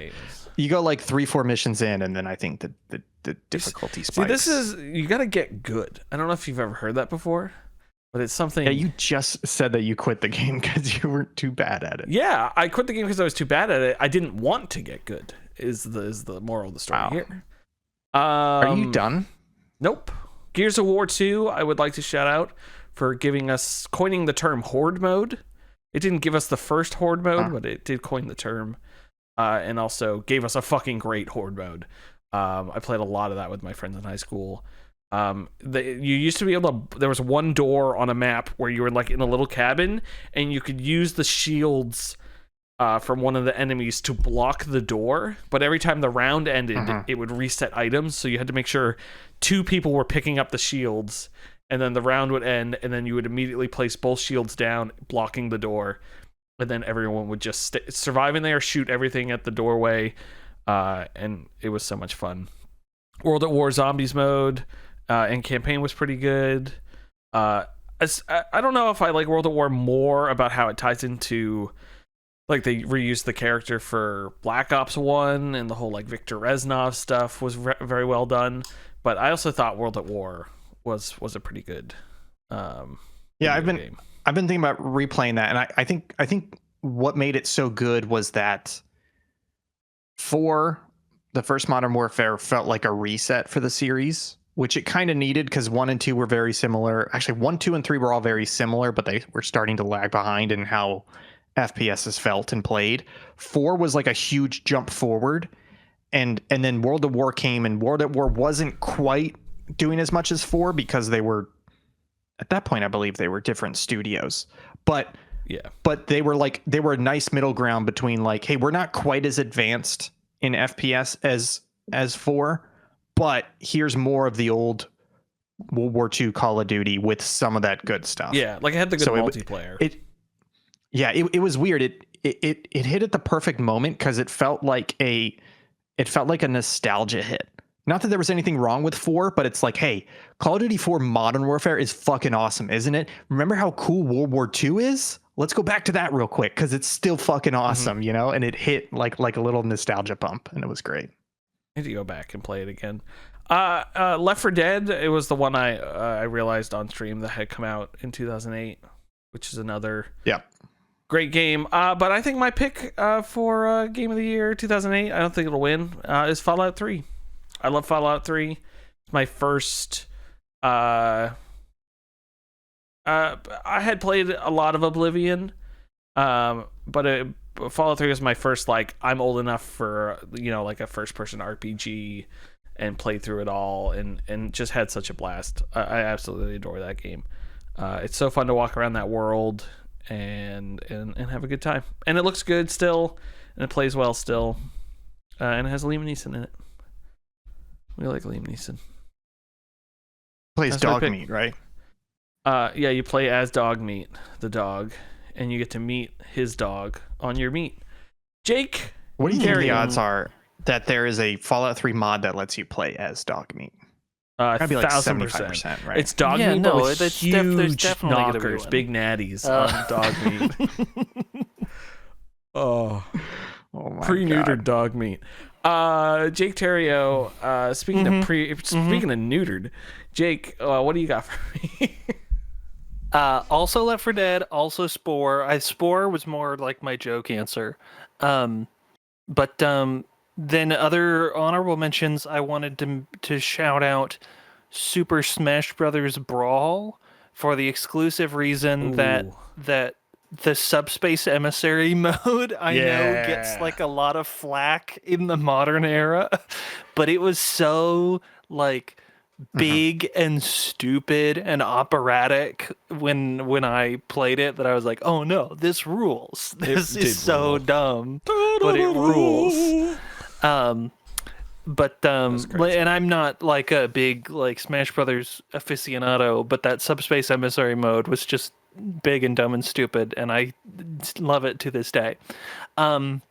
You go like 3-4 missions in, and then I think the difficulty spikes. See, you got to get good. I don't know if you've ever heard that before, but it's something. Yeah, you just said that you quit the game because you weren't too bad at it. Yeah, I quit the game because I was too bad at it. I didn't want to get good. Is the moral of the story here? Are you done? Nope. Gears of War 2. I would like to shout out for coining the term Horde mode. It didn't give us the first Horde mode, but it did coin the term, and also gave us a fucking great Horde mode. I played a lot of that with my friends in high school. You used to be able to. There was one door on a map where you were like in a little cabin, and you could use the shields from one of the enemies to block the door. But every time the round ended, it would reset items. So you had to make sure 2 people were picking up the shields. And then the round would end, and then you would immediately place both shields down, blocking the door. And then everyone would just survive in there, shoot everything at the doorway. And it was so much fun. World at War Zombies mode and campaign was pretty good. I don't know if I like World at War more about how it ties into... Like, they reused the character for Black Ops 1, and the whole, like, Viktor Reznov stuff was very well done. But I also thought World at War... was a pretty good I've been thinking about replaying that, and I think what made it so good was that the first Modern Warfare felt like a reset for the series, which it kind of needed because 1 and 2 were very similar. Actually, 1, 2, and 3 were all very similar, but they were starting to lag behind in how FPSs felt and played. 4 was like a huge jump forward, and then World at War came, and World at War wasn't quite doing as much as 4 because they were at that point I believe they were different studios, but they were a nice middle ground between like, hey, we're not quite as advanced in FPS as 4, but here's more of the old World War II Call of Duty with some of that good stuff. Like it had the good multiplayer. It was weird. It hit at the perfect moment because it felt like a nostalgia hit. Not that there was anything wrong with 4, but it's like, hey, Call of Duty 4 Modern Warfare is fucking awesome, isn't it? Remember how cool World War II is? Let's go back to that real quick because it's still fucking awesome, you know? And it hit like a little nostalgia bump, and it was great. I need to go back and play it again. Left 4 Dead, it was the one I realized on stream that had come out in 2008, which is another great game. But I think my pick for Game of the Year 2008, I don't think it'll win, is Fallout 3. I love Fallout 3. It's my first... I had played a lot of Oblivion, but Fallout 3 was my first, like, I'm old enough for, like a first-person RPG and play through it all and just had such a blast. I absolutely adore that game. It's so fun to walk around that world and have a good time. And it looks good still. and it plays well still, and it has Liam Neeson in it. We like Liam Neeson. Plays That's my pick. Dogmeat, right? Yeah, you play as Dogmeat, the dog, and you get to meet his dog on your meat. Jake, What do you think the odds are that there is a Fallout 3 mod that lets you play as Dogmeat? That'd be like 75%, right? It's Dogmeat, Yeah, but no, with there's huge definitely gonna be knockers, one. big natties on Dogmeat. Oh, Oh my pre-neutered God. dog meat. Jake Terrio. Speaking of neutered, Jake, what do you got for me? Also Left 4 Dead, also Spore. Spore was more like my joke answer. But then other honorable mentions, I wanted to shout out Super Smash Brothers Brawl for the exclusive reason that the Subspace Emissary mode I know gets like a lot of flack in the modern era, but it was so like big and stupid and operatic when I played it that I was like, oh no, this rules. This is so dumb, but it rules. And I'm not like a big like Smash Brothers aficionado, but that Subspace Emissary mode was just big and dumb and stupid, and I love it to this day. Then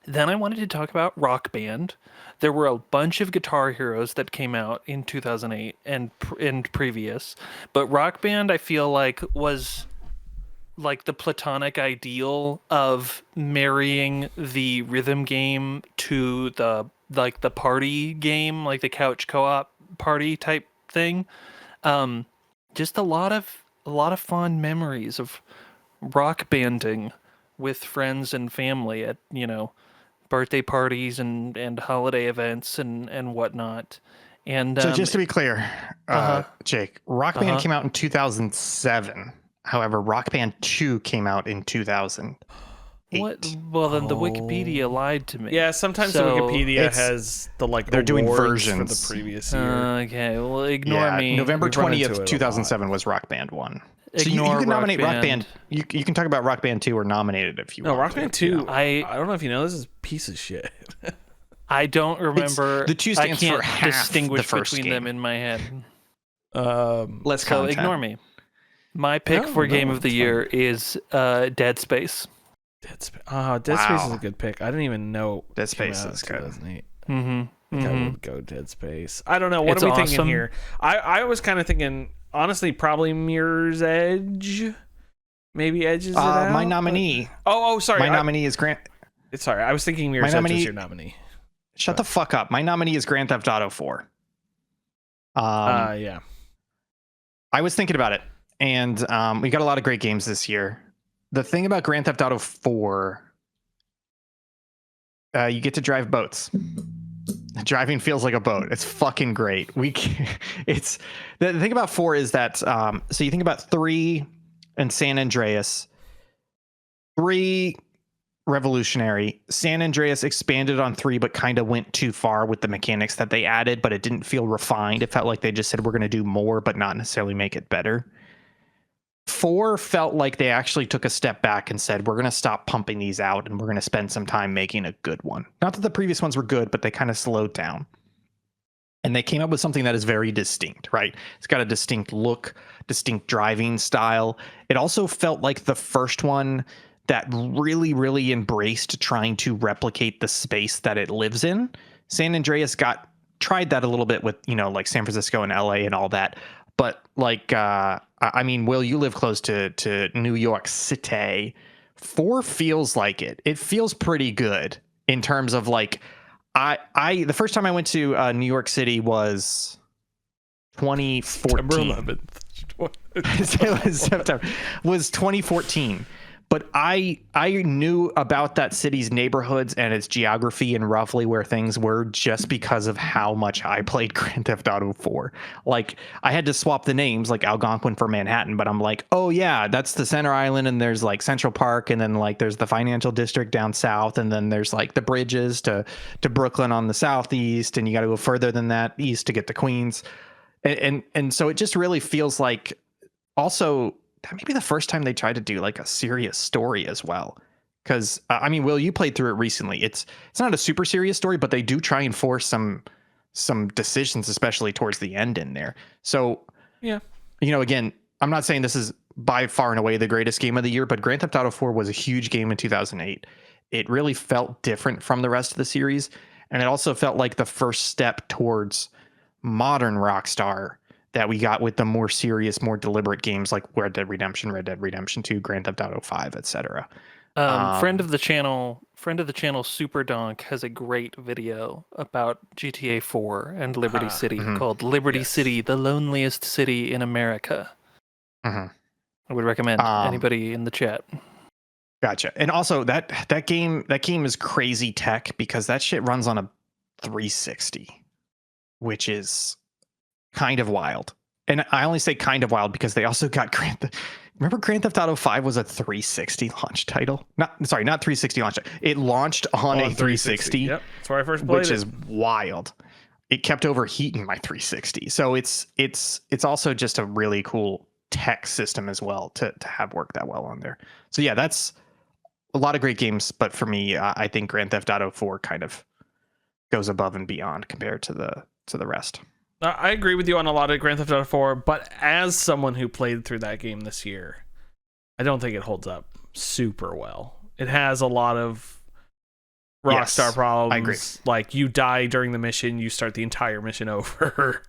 I wanted to talk about Rock Band. There were a bunch of Guitar Heroes that came out in 2008 and previous, but Rock Band I feel like was like the platonic ideal of marrying the rhythm game to the party game, like the couch co-op party type thing. Just a lot of fond memories of rock banding with friends and family at, birthday parties and holiday events and whatnot. And So just to be clear, Jake, Rock Band came out in 2007. However, Rock Band 2 came out in 2008. what? Well, then the Wikipedia lied to me. Yeah, sometimes the Wikipedia has the they're doing awards versions for the previous year. Okay, well, ignore me. November We've run into 20th, it a 2007 was Rock Band 1. So you Ignore can nominate Rock Rock Band. You can talk about Rock Band 2 or nominate it if you No, want. Rock Band 2. I don't know if you know, this is a piece of shit. I don't remember. the 2 I stands can't for half distinguish the first between game. them in my head. Less So content. ignore me. My pick for Game of the Year is Dead Space. Dead Space is a good pick. I didn't even know Dead came Space out is in good. 2008. Mm-hmm. I think I would go Dead Space. I don't know. What It's are we thinking awesome. here? I was kind of thinking, honestly, probably Mirror's Edge. Maybe Edge's it out. My nominee. Sorry. My nominee is Grant. Sorry, I was thinking Mirror's Edge was your nominee. Shut the fuck up. My nominee is Grand Theft Auto 4. Yeah. I was thinking about it, and we got a lot of great games this year. The thing about Grand Theft Auto 4, you get to drive boats. Driving feels like a boat. It's fucking great. It's the thing about 4 is that so you think about 3 and San Andreas. 3 revolutionary. San Andreas expanded on 3, but kind of went too far with the mechanics that they added, but it didn't feel refined. It felt like they just said we're going to do more, but not necessarily make it better. 4 felt like they actually took a step back and said, we're going to stop pumping these out and we're going to spend some time making a good one. Not that the previous ones were good, but they kind of slowed down. And they came up with something that is very distinct, right? It's got a distinct look, distinct driving style. It also felt like the first one that really, really embraced trying to replicate the space that it lives in. San Andreas tried that a little bit with, like San Francisco and LA and all that. But like, Will, you live close to New York City. 4 feels like it. It feels pretty good in terms of like, the first time I went to New York City was 2014. September 11th. was 2014. But I knew about that city's neighborhoods and its geography and roughly where things were just because of how much I played Grand Theft Auto 4. Like, I had to swap the names, like Algonquin for Manhattan, but I'm like, oh yeah, that's the Center Island, and there's like Central Park, and then like there's the financial district down south, and then there's like the bridges to Brooklyn on the southeast, and you got to go further than that east to get to Queens. And so it just really feels like also that may be the first time they tried to do like a serious story as well. Because I mean, Will, you played through it recently. It's not a super serious story, but they do try and force some decisions, especially towards the end in there. So Yeah. Again, I'm not saying this is by far and away the greatest game of the year, but Grand Theft Auto 4 was a huge game in 2008. It really felt different from the rest of the series, and it also felt like the first step towards modern Rockstar that we got with the more serious, more deliberate games like Red Dead Redemption 2, Grand Theft Auto 5, etc. Friend of the channel, Super Donk has a great video about GTA 4 and Liberty City called Liberty City, the loneliest city in America. I would recommend anybody in the chat. Gotcha. And also that game is crazy tech because that shit runs on a 360, which is kind of wild. And I only say kind of wild because they also got remember Grand Theft Auto 5 was a 360 launch title? Not 360 launch. It launched on a 360. Yep. That's where I first played which is wild. It kept overheating my 360. So it's also just a really cool tech system as well to have worked that well on there. So yeah, that's a lot of great games, but for me, I think Grand Theft Auto 4 kind of goes above and beyond compared to the rest. I agree with you on a lot of Grand Theft Auto 4, but as someone who played through that game this year, I don't think it holds up super well. It has a lot of Rockstar problems. I agree. Like you die during the mission, you start the entire mission over,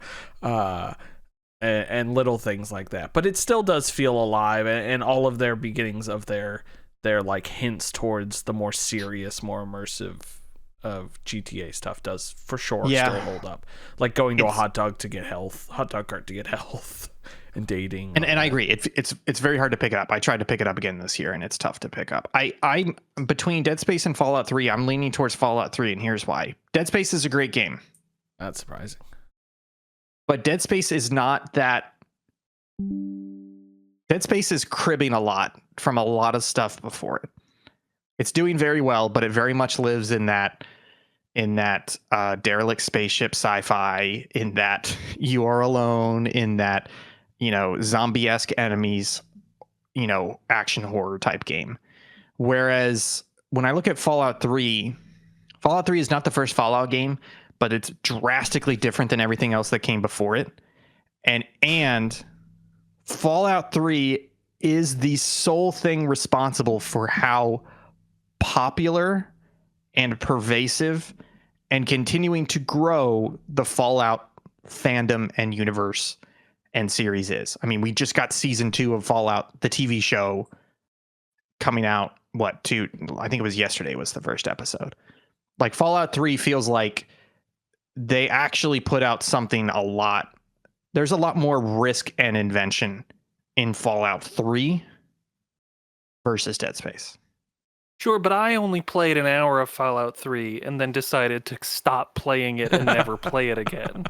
and little things like that. But it still does feel alive, and all of their beginnings of their like hints towards the more serious, more immersive of GTA stuff does for sure still hold up. Like going to a hot dog cart to get health, and dating. And I agree. It's very hard to pick up. I tried to pick it up again this year, and it's tough to pick up. I'm between Dead Space and Fallout 3. I'm leaning towards Fallout 3, and here's why. Dead Space is a great game. That's surprising. But Dead Space is not that. Dead Space is cribbing a lot from a lot of stuff before it. It's doing very well, but it very much lives in that derelict spaceship sci-fi, in that you are alone, in that, zombie-esque enemies, action horror type game. Whereas when I look at Fallout 3 is not the first Fallout game, but it's drastically different than everything else that came before it. And Fallout 3 is the sole thing responsible for how popular and pervasive and continuing to grow the Fallout fandom and universe and series is. I mean, we just got season 2 of Fallout, the TV show, coming out. I think it was yesterday was the first episode. Like Fallout 3 feels like they actually put out something there's a lot more risk and invention in Fallout 3 versus Dead Space. Sure, but I only played an hour of Fallout 3 and then decided to stop playing it and never play it again.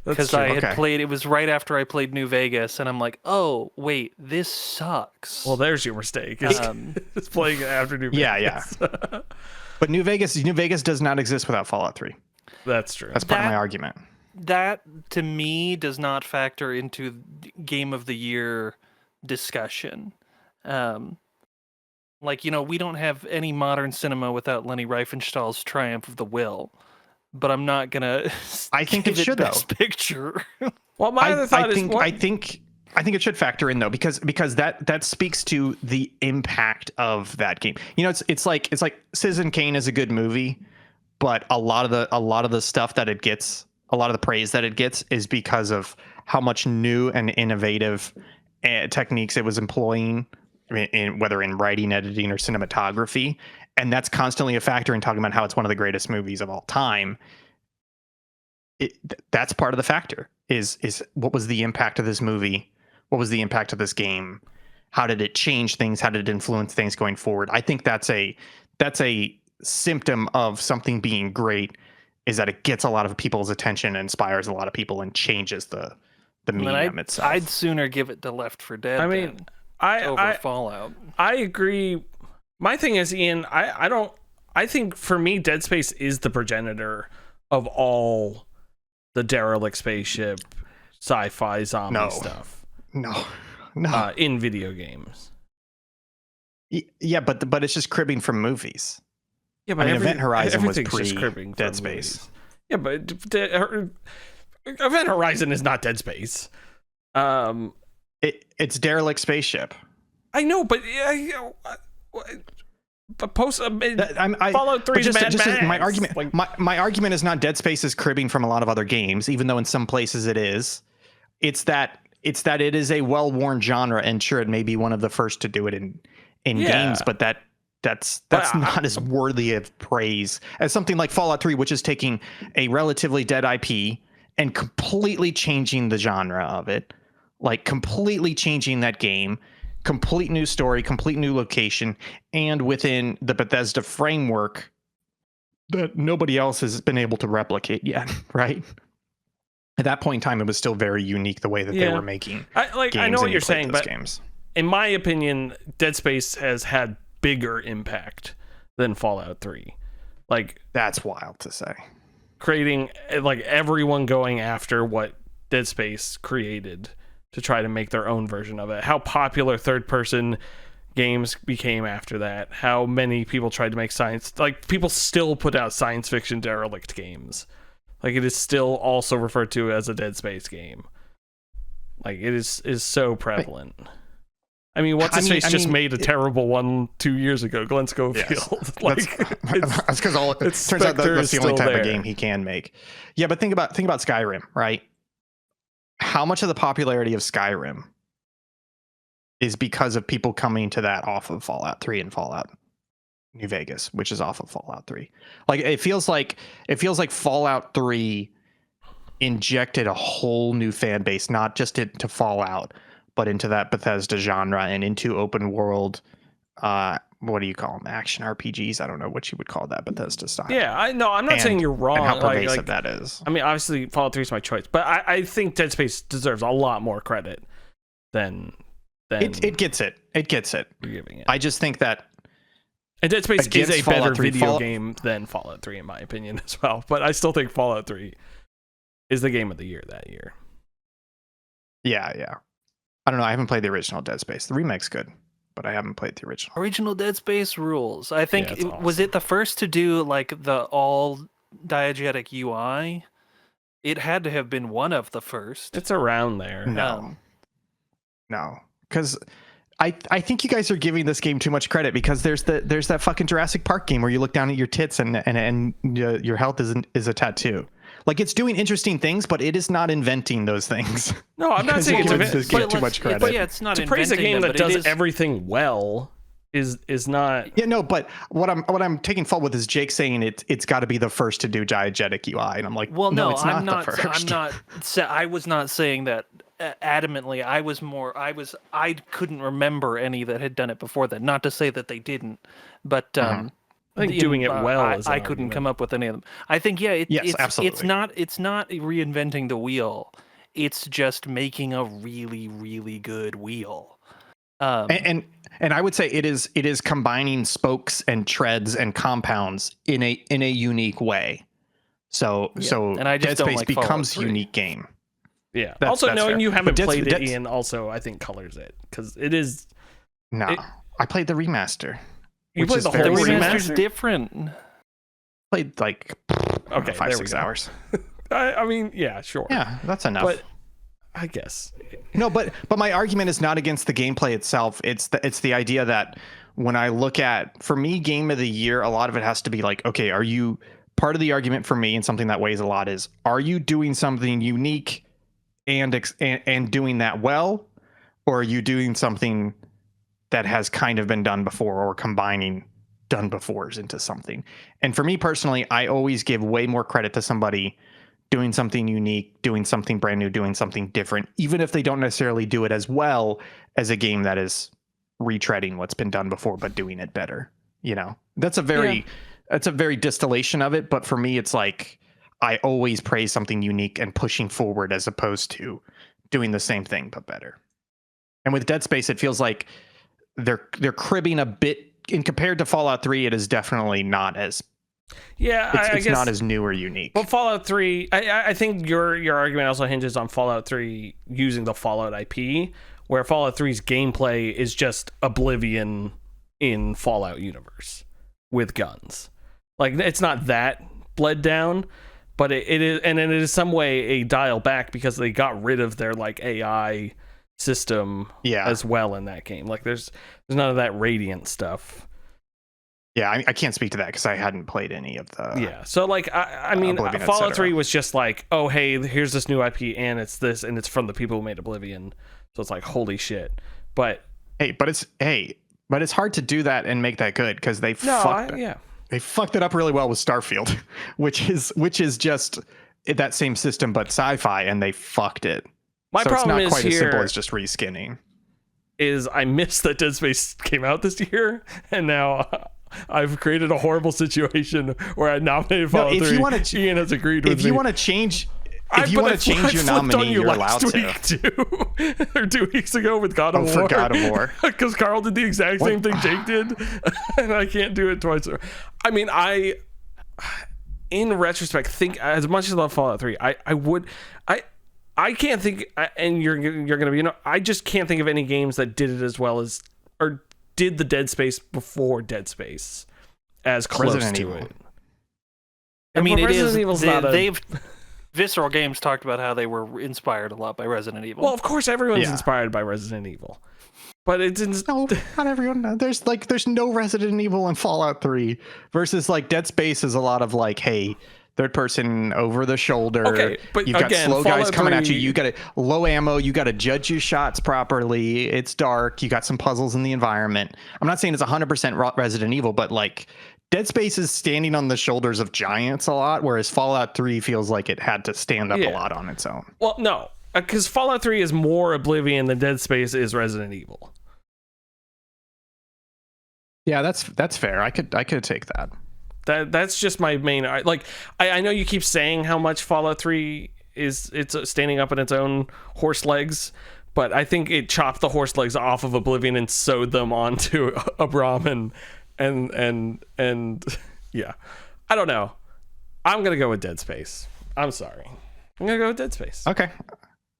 Because I had played, it was right after I played New Vegas, and I'm like, oh, wait, this sucks. Well, there's your mistake. It's playing it after New Vegas. Yeah. But New Vegas does not exist without Fallout 3. That's true. That's part of my argument. That, to me, does not factor into Game of the Year discussion. We don't have any modern cinema without Leni Riefenstahl's Triumph of the Will. But I'm not gonna. I think it should, Best though. Picture. Well, my other thought is, I think it should factor in though, because that speaks to the impact of that game. It's like Citizen Kane is a good movie, but a lot of the stuff that it gets, a lot of the praise that it gets, is because of how much new and innovative techniques it was employing, whether in writing, editing, or cinematography. And that's constantly a factor in talking about how it's one of the greatest movies of all time. That's part of the factor is what was the impact of this movie? What was the impact of this game? How did it change things? How did it influence things going forward? I think that's a symptom of something being great, is that it gets a lot of people's attention, inspires a lot of people, and changes the medium itself. I'd sooner give it to Left 4 Dead over Fallout. I agree. My thing is, Ian, I think for me, Dead Space is the progenitor of all the derelict spaceship sci-fi zombie stuff. No. In video games. Yeah, but it's just cribbing from movies. Yeah, I mean, Event Horizon was everything's just cribbing pre Dead from Space. movies. Yeah, but Event Horizon is not Dead Space. It's Derelict Spaceship. I know, but Fallout 3 is Mad Max. My argument, my argument is not Dead Space is cribbing from a lot of other games, even though in some places it is. It's that it is a well-worn genre, and sure, it may be one of the first to do it in games, but that's not as worthy of praise as something like Fallout 3, which is taking a relatively dead IP and completely changing the genre of it, like completely changing that game, complete new story, complete new location, and within the Bethesda framework that nobody else has been able to replicate yet, right? At that point in time, it was still very unique the way that they were making games. I know what you're saying, but games. In my opinion, Dead Space has had bigger impact than Fallout 3. Like, that's wild to say. Creating, like, everyone going after what Dead Space created to try to make their own version of it. How popular third-person games became after that. How many people tried to make people still put out science fiction derelict games. Like, it is still also referred to as a Dead Space game. Like, it is so prevalent. I mean, What's-His-Face just made a terrible one 2 years ago, Glenn Schofield. Yes. That's because it turns out that's the only type of game he can make. Yeah, but think about Skyrim, right? How much of the popularity of Skyrim is because of people coming to that off of Fallout 3 and Fallout New Vegas, which is off of Fallout 3. Like, it feels like Fallout 3 injected a whole new fan base, not just into Fallout, but into that Bethesda genre and into open world, what do you call them? Action RPGs? I don't know what you would call that Bethesda style. Yeah, I'm not saying you're wrong. And how pervasive that is. I mean, obviously, Fallout 3 is my choice, but I think Dead Space deserves a lot more credit than it gets it. It gets it. You're giving it. I just think that. And Dead Space is a better video game than Fallout 3, in my opinion, as well. But I still think Fallout 3 is the game of the year that year. Yeah. I don't know. I haven't played the original Dead Space. The remake's good, but I haven't played the original. Original Dead Space rules. I think awesome. Was it the first to do like the all diegetic UI? It had to have been one of the first. It's around there. No, because I think you guys are giving this game too much credit, because there's that fucking Jurassic Park game where you look down at your tits and your health is a tattoo. Like, it's doing interesting things, but it is not inventing those things. No, I'm not saying it's giving too much credit. But yeah, it's not to praise a game that does everything well is not. Yeah, no, but what I'm taking fault with is Jake saying it's got to be the first to do diegetic UI, and I'm like, well, no, it's not the first. I was not saying that adamantly. I couldn't remember any that had done it before that. Not to say that they didn't, but I think doing it well I couldn't come up with any of them. I think absolutely. It's not reinventing the wheel. It's just making a really, really good wheel. And I would say it is combining spokes and treads and compounds in a unique way. So and I just Dead Space becomes a unique game. Yeah. Also, knowing you haven't played it, Ian, also I think colors it, because it is. No, I played the remaster. You played the whole remaster's different. Played like 5-6 hours. I mean, yeah, sure. Yeah, that's enough. But I guess no, but my argument is not against the gameplay itself. It's the idea that when I look at, for me, game of the year, a lot of it has to be like, okay, are you part of the argument for me, and something that weighs a lot is, are you doing something unique and doing that well, or are you doing something that has kind of been done before, or combining done befores into something? And for me personally, I always give way more credit to somebody doing something unique, doing something brand new, doing something different, even if they don't necessarily do it as well as a game that is retreading what's been done before, but doing it better. You know, that's a very distillation of it. But for me, it's like, I always praise something unique and pushing forward, as opposed to doing the same thing, but better. And with Dead Space, it feels like they're cribbing a bit. In compared to Fallout 3, it is definitely not as. Yeah, it's not as new or unique. But Fallout 3, I think your argument also hinges on Fallout 3 using the Fallout IP, where Fallout 3's gameplay is just Oblivion in Fallout universe with guns. Like, it's not that bled down, but it is, and it is some way a dial back because they got rid of their like AI system as well in that game. Like, there's none of that Radiant stuff. Yeah, I can't speak to that because I hadn't played any of the. Yeah, so like I mean, Oblivion, Fallout 3 was just like, oh hey, here's this new IP and it's this and it's from the people who made Oblivion, so it's like holy shit. But but it's hard to do that and make that good because they fucked it up really well with Starfield, which is just that same system but sci-fi, and they fucked it. My problem it's not is quite as simple here as just reskinning. Is I missed that Dead Space came out this year, and now I've created a horrible situation where I nominated Fallout 3. Ian has agreed with me. If you want to change your nominee, you're allowed to. Or 2 weeks ago with God of War. For God of War. Because Carl did the exact same thing Jake did, and I can't do it twice. I mean, in retrospect, think as much as I love Fallout 3, I can't think, and you're gonna be, I just can't think of any games that did it as well as, or did the Dead Space before Dead Space as close Resident to Evil. it. I mean, it is. Evil's They've Visceral Games talked about how they were inspired a lot by Resident Evil. Well, of course, everyone's inspired by Resident Evil, but it didn't. No, not everyone. There's no Resident Evil in Fallout 3 versus like Dead Space is a lot of like, hey, third person over the shoulder. Okay, but you've got again, slow guys Fallout coming 3... at you. You got low ammo. You got to judge your shots properly. It's dark. You got some puzzles in the environment. I'm not saying it's 100% Resident Evil, but like Dead Space is standing on the shoulders of giants a lot, whereas Fallout 3 feels like it had to stand up a lot on its own. Well, no, because Fallout 3 is more Oblivion than Dead Space is Resident Evil. Yeah, that's fair. I could take that. That's just my main, like, I know you keep saying how much Fallout 3 it's standing up on its own horse legs, but I think it chopped the horse legs off of Oblivion and sewed them onto Abram and yeah, I don't know. I'm gonna go with Dead Space. I'm sorry, I'm gonna go with Dead Space. Okay,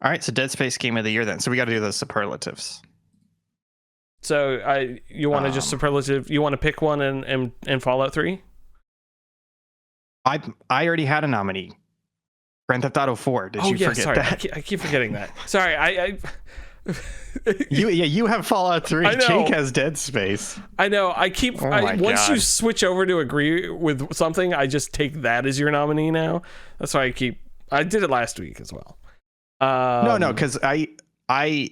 all right. So Dead Space Game of the Year then. So we got to do the superlatives. So you want to just superlative? You want to pick one and Fallout 3? I already had a nominee. Grand Theft Auto 4. Did you forget that? I keep forgetting that. Sorry, you have Fallout 3. Jake has Dead Space. I know. Once you switch over to agree with something, I just take that as your nominee now. That's why I did it last week as well. No, because I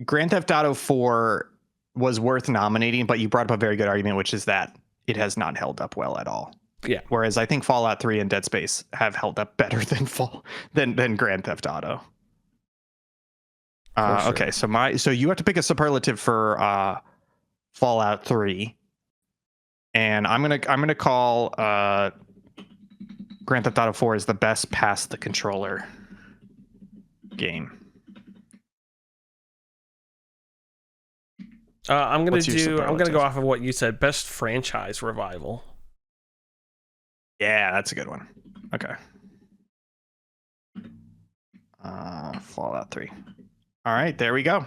Grand Theft Auto 4 was worth nominating, but you brought up a very good argument, which is that it has not held up well at all. Yeah. Whereas I think Fallout 3 and Dead Space have held up better than Grand Theft Auto. Sure. Okay, so you have to pick a superlative for Fallout 3, and I'm gonna call Grand Theft Auto 4 is the best pass the controller game. I'm gonna go off of what you said. Best franchise revival. Yeah, that's a good one. Okay. Fallout 3. All right, there we go.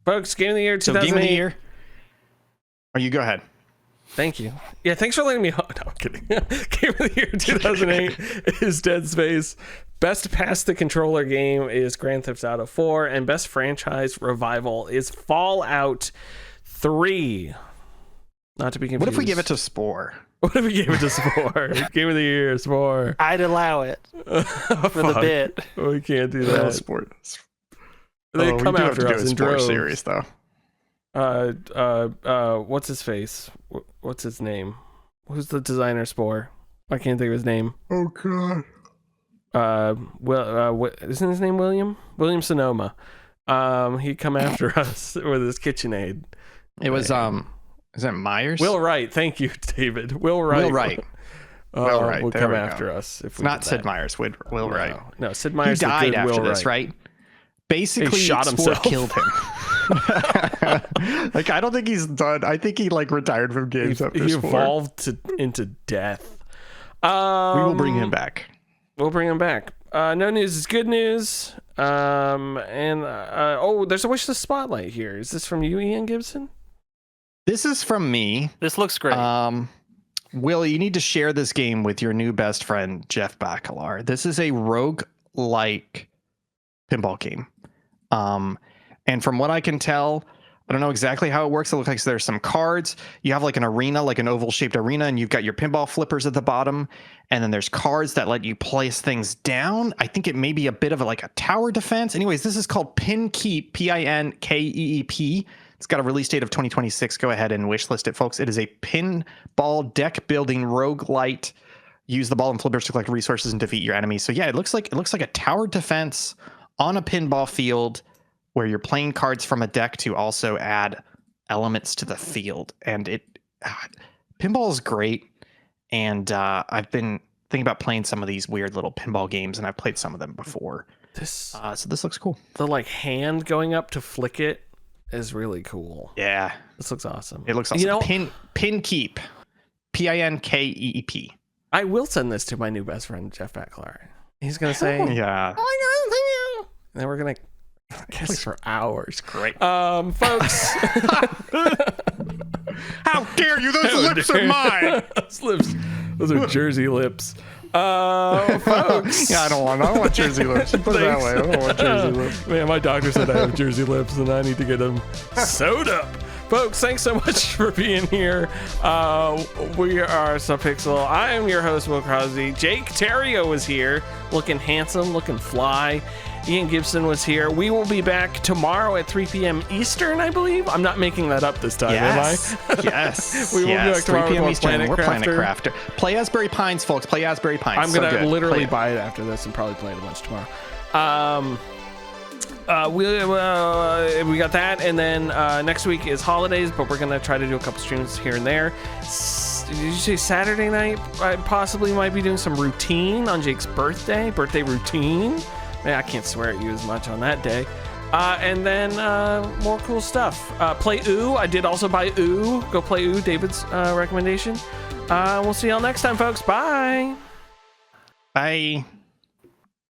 Folks, Game of the Year 2008. So Game of the Year. Oh, you go ahead. Thank you. Yeah, thanks for letting me... No, I'm kidding. Game of the Year 2008 is Dead Space. Best pass the controller game is Grand Theft Auto 4. And best franchise revival is Fallout 3. Not to be confused. What if we give it to Spore? What if we gave it to Spore? Game of the Year, Spore. I'd allow it for the bit. We can't do that. Spore. They come after us in droves. Series, though. What's his face? What's his name? Who's the designer Spore? I can't think of his name. Oh god. Isn't his name William? William Sonoma. He'd come after us with his KitchenAid. It was is that Myers? Will Wright. Thank you, David. Will Wright. Will Wright. Will Wright. Will there come we after go. us. If it's not Sid Meier's. Will Wright. No, Sid Meier's. He died the good after Will this, Wright. right? Basically, he shot himself. Killed him. Like, I don't think he's done. I think he retired from games after he Spore. Evolved into death. We will bring him back. We'll bring him back. No news is good news. There's a wish list spotlight here. Is this from you, Ian Gibson? This is from me. This looks great. Will, you need to share this game with your new best friend, Jeff Bacalar. This is a rogue-like pinball game. And from what I can tell, I don't know exactly how it works. It looks like there's some cards. You have like an arena, like an oval-shaped arena, and you've got your pinball flippers at the bottom. And then there's cards that let you place things down. I think it may be a bit of like a tower defense. Anyways, this is called Pin Keep, Pinkeep. It's got a release date of 2026. Go ahead and wishlist it, folks. It is a pinball deck building roguelite. Use the ball and flippers to collect resources and defeat your enemies. So yeah, it looks like a tower defense on a pinball field where you're playing cards from a deck to also add elements to the field. And pinball is great. And I've been thinking about playing some of these weird little pinball games, and I've played some of them before. So this looks cool. The like hand going up to flick it is really cool. Yeah, this looks awesome. It looks awesome. You know, Pin Keep, Pinkeep. I will send this to my new best friend Jeff Bacalar. He's gonna say, "Yeah," and then we're gonna kiss for hours. Great, folks. How dare you? Those lips are mine. Those are Jersey lips. Folks. Yeah, I don't want Jersey lips. Put it that way. I don't want Jersey lips. Man, my doctor said I have Jersey lips, and I need to get them sewed up. Folks, thanks so much for being here. We are Subpixel. I am your host, Will Crosby. Jake Terrio was here, looking handsome, looking fly. Ian Gibson was here. We will be back tomorrow at 3 p.m. Eastern, I believe. I'm not making that up this time, am I? Yes. We will be back tomorrow 3 p.m. with Eastern. Planet We're Planet Crafter. Play Asbury Pines, folks. Play Asbury Pines. I'm going to literally buy it after this and probably play it a bunch tomorrow. We got that, and then next week is holidays, but we're going to try to do a couple streams here and there. Did you say Saturday night? I possibly might be doing some routine on Jake's birthday routine. Man, I can't swear at you as much on that day. And then more cool stuff. Play OO. I did also buy OO. Go play OO, David's recommendation. We'll see y'all next time, folks. Bye. Bye.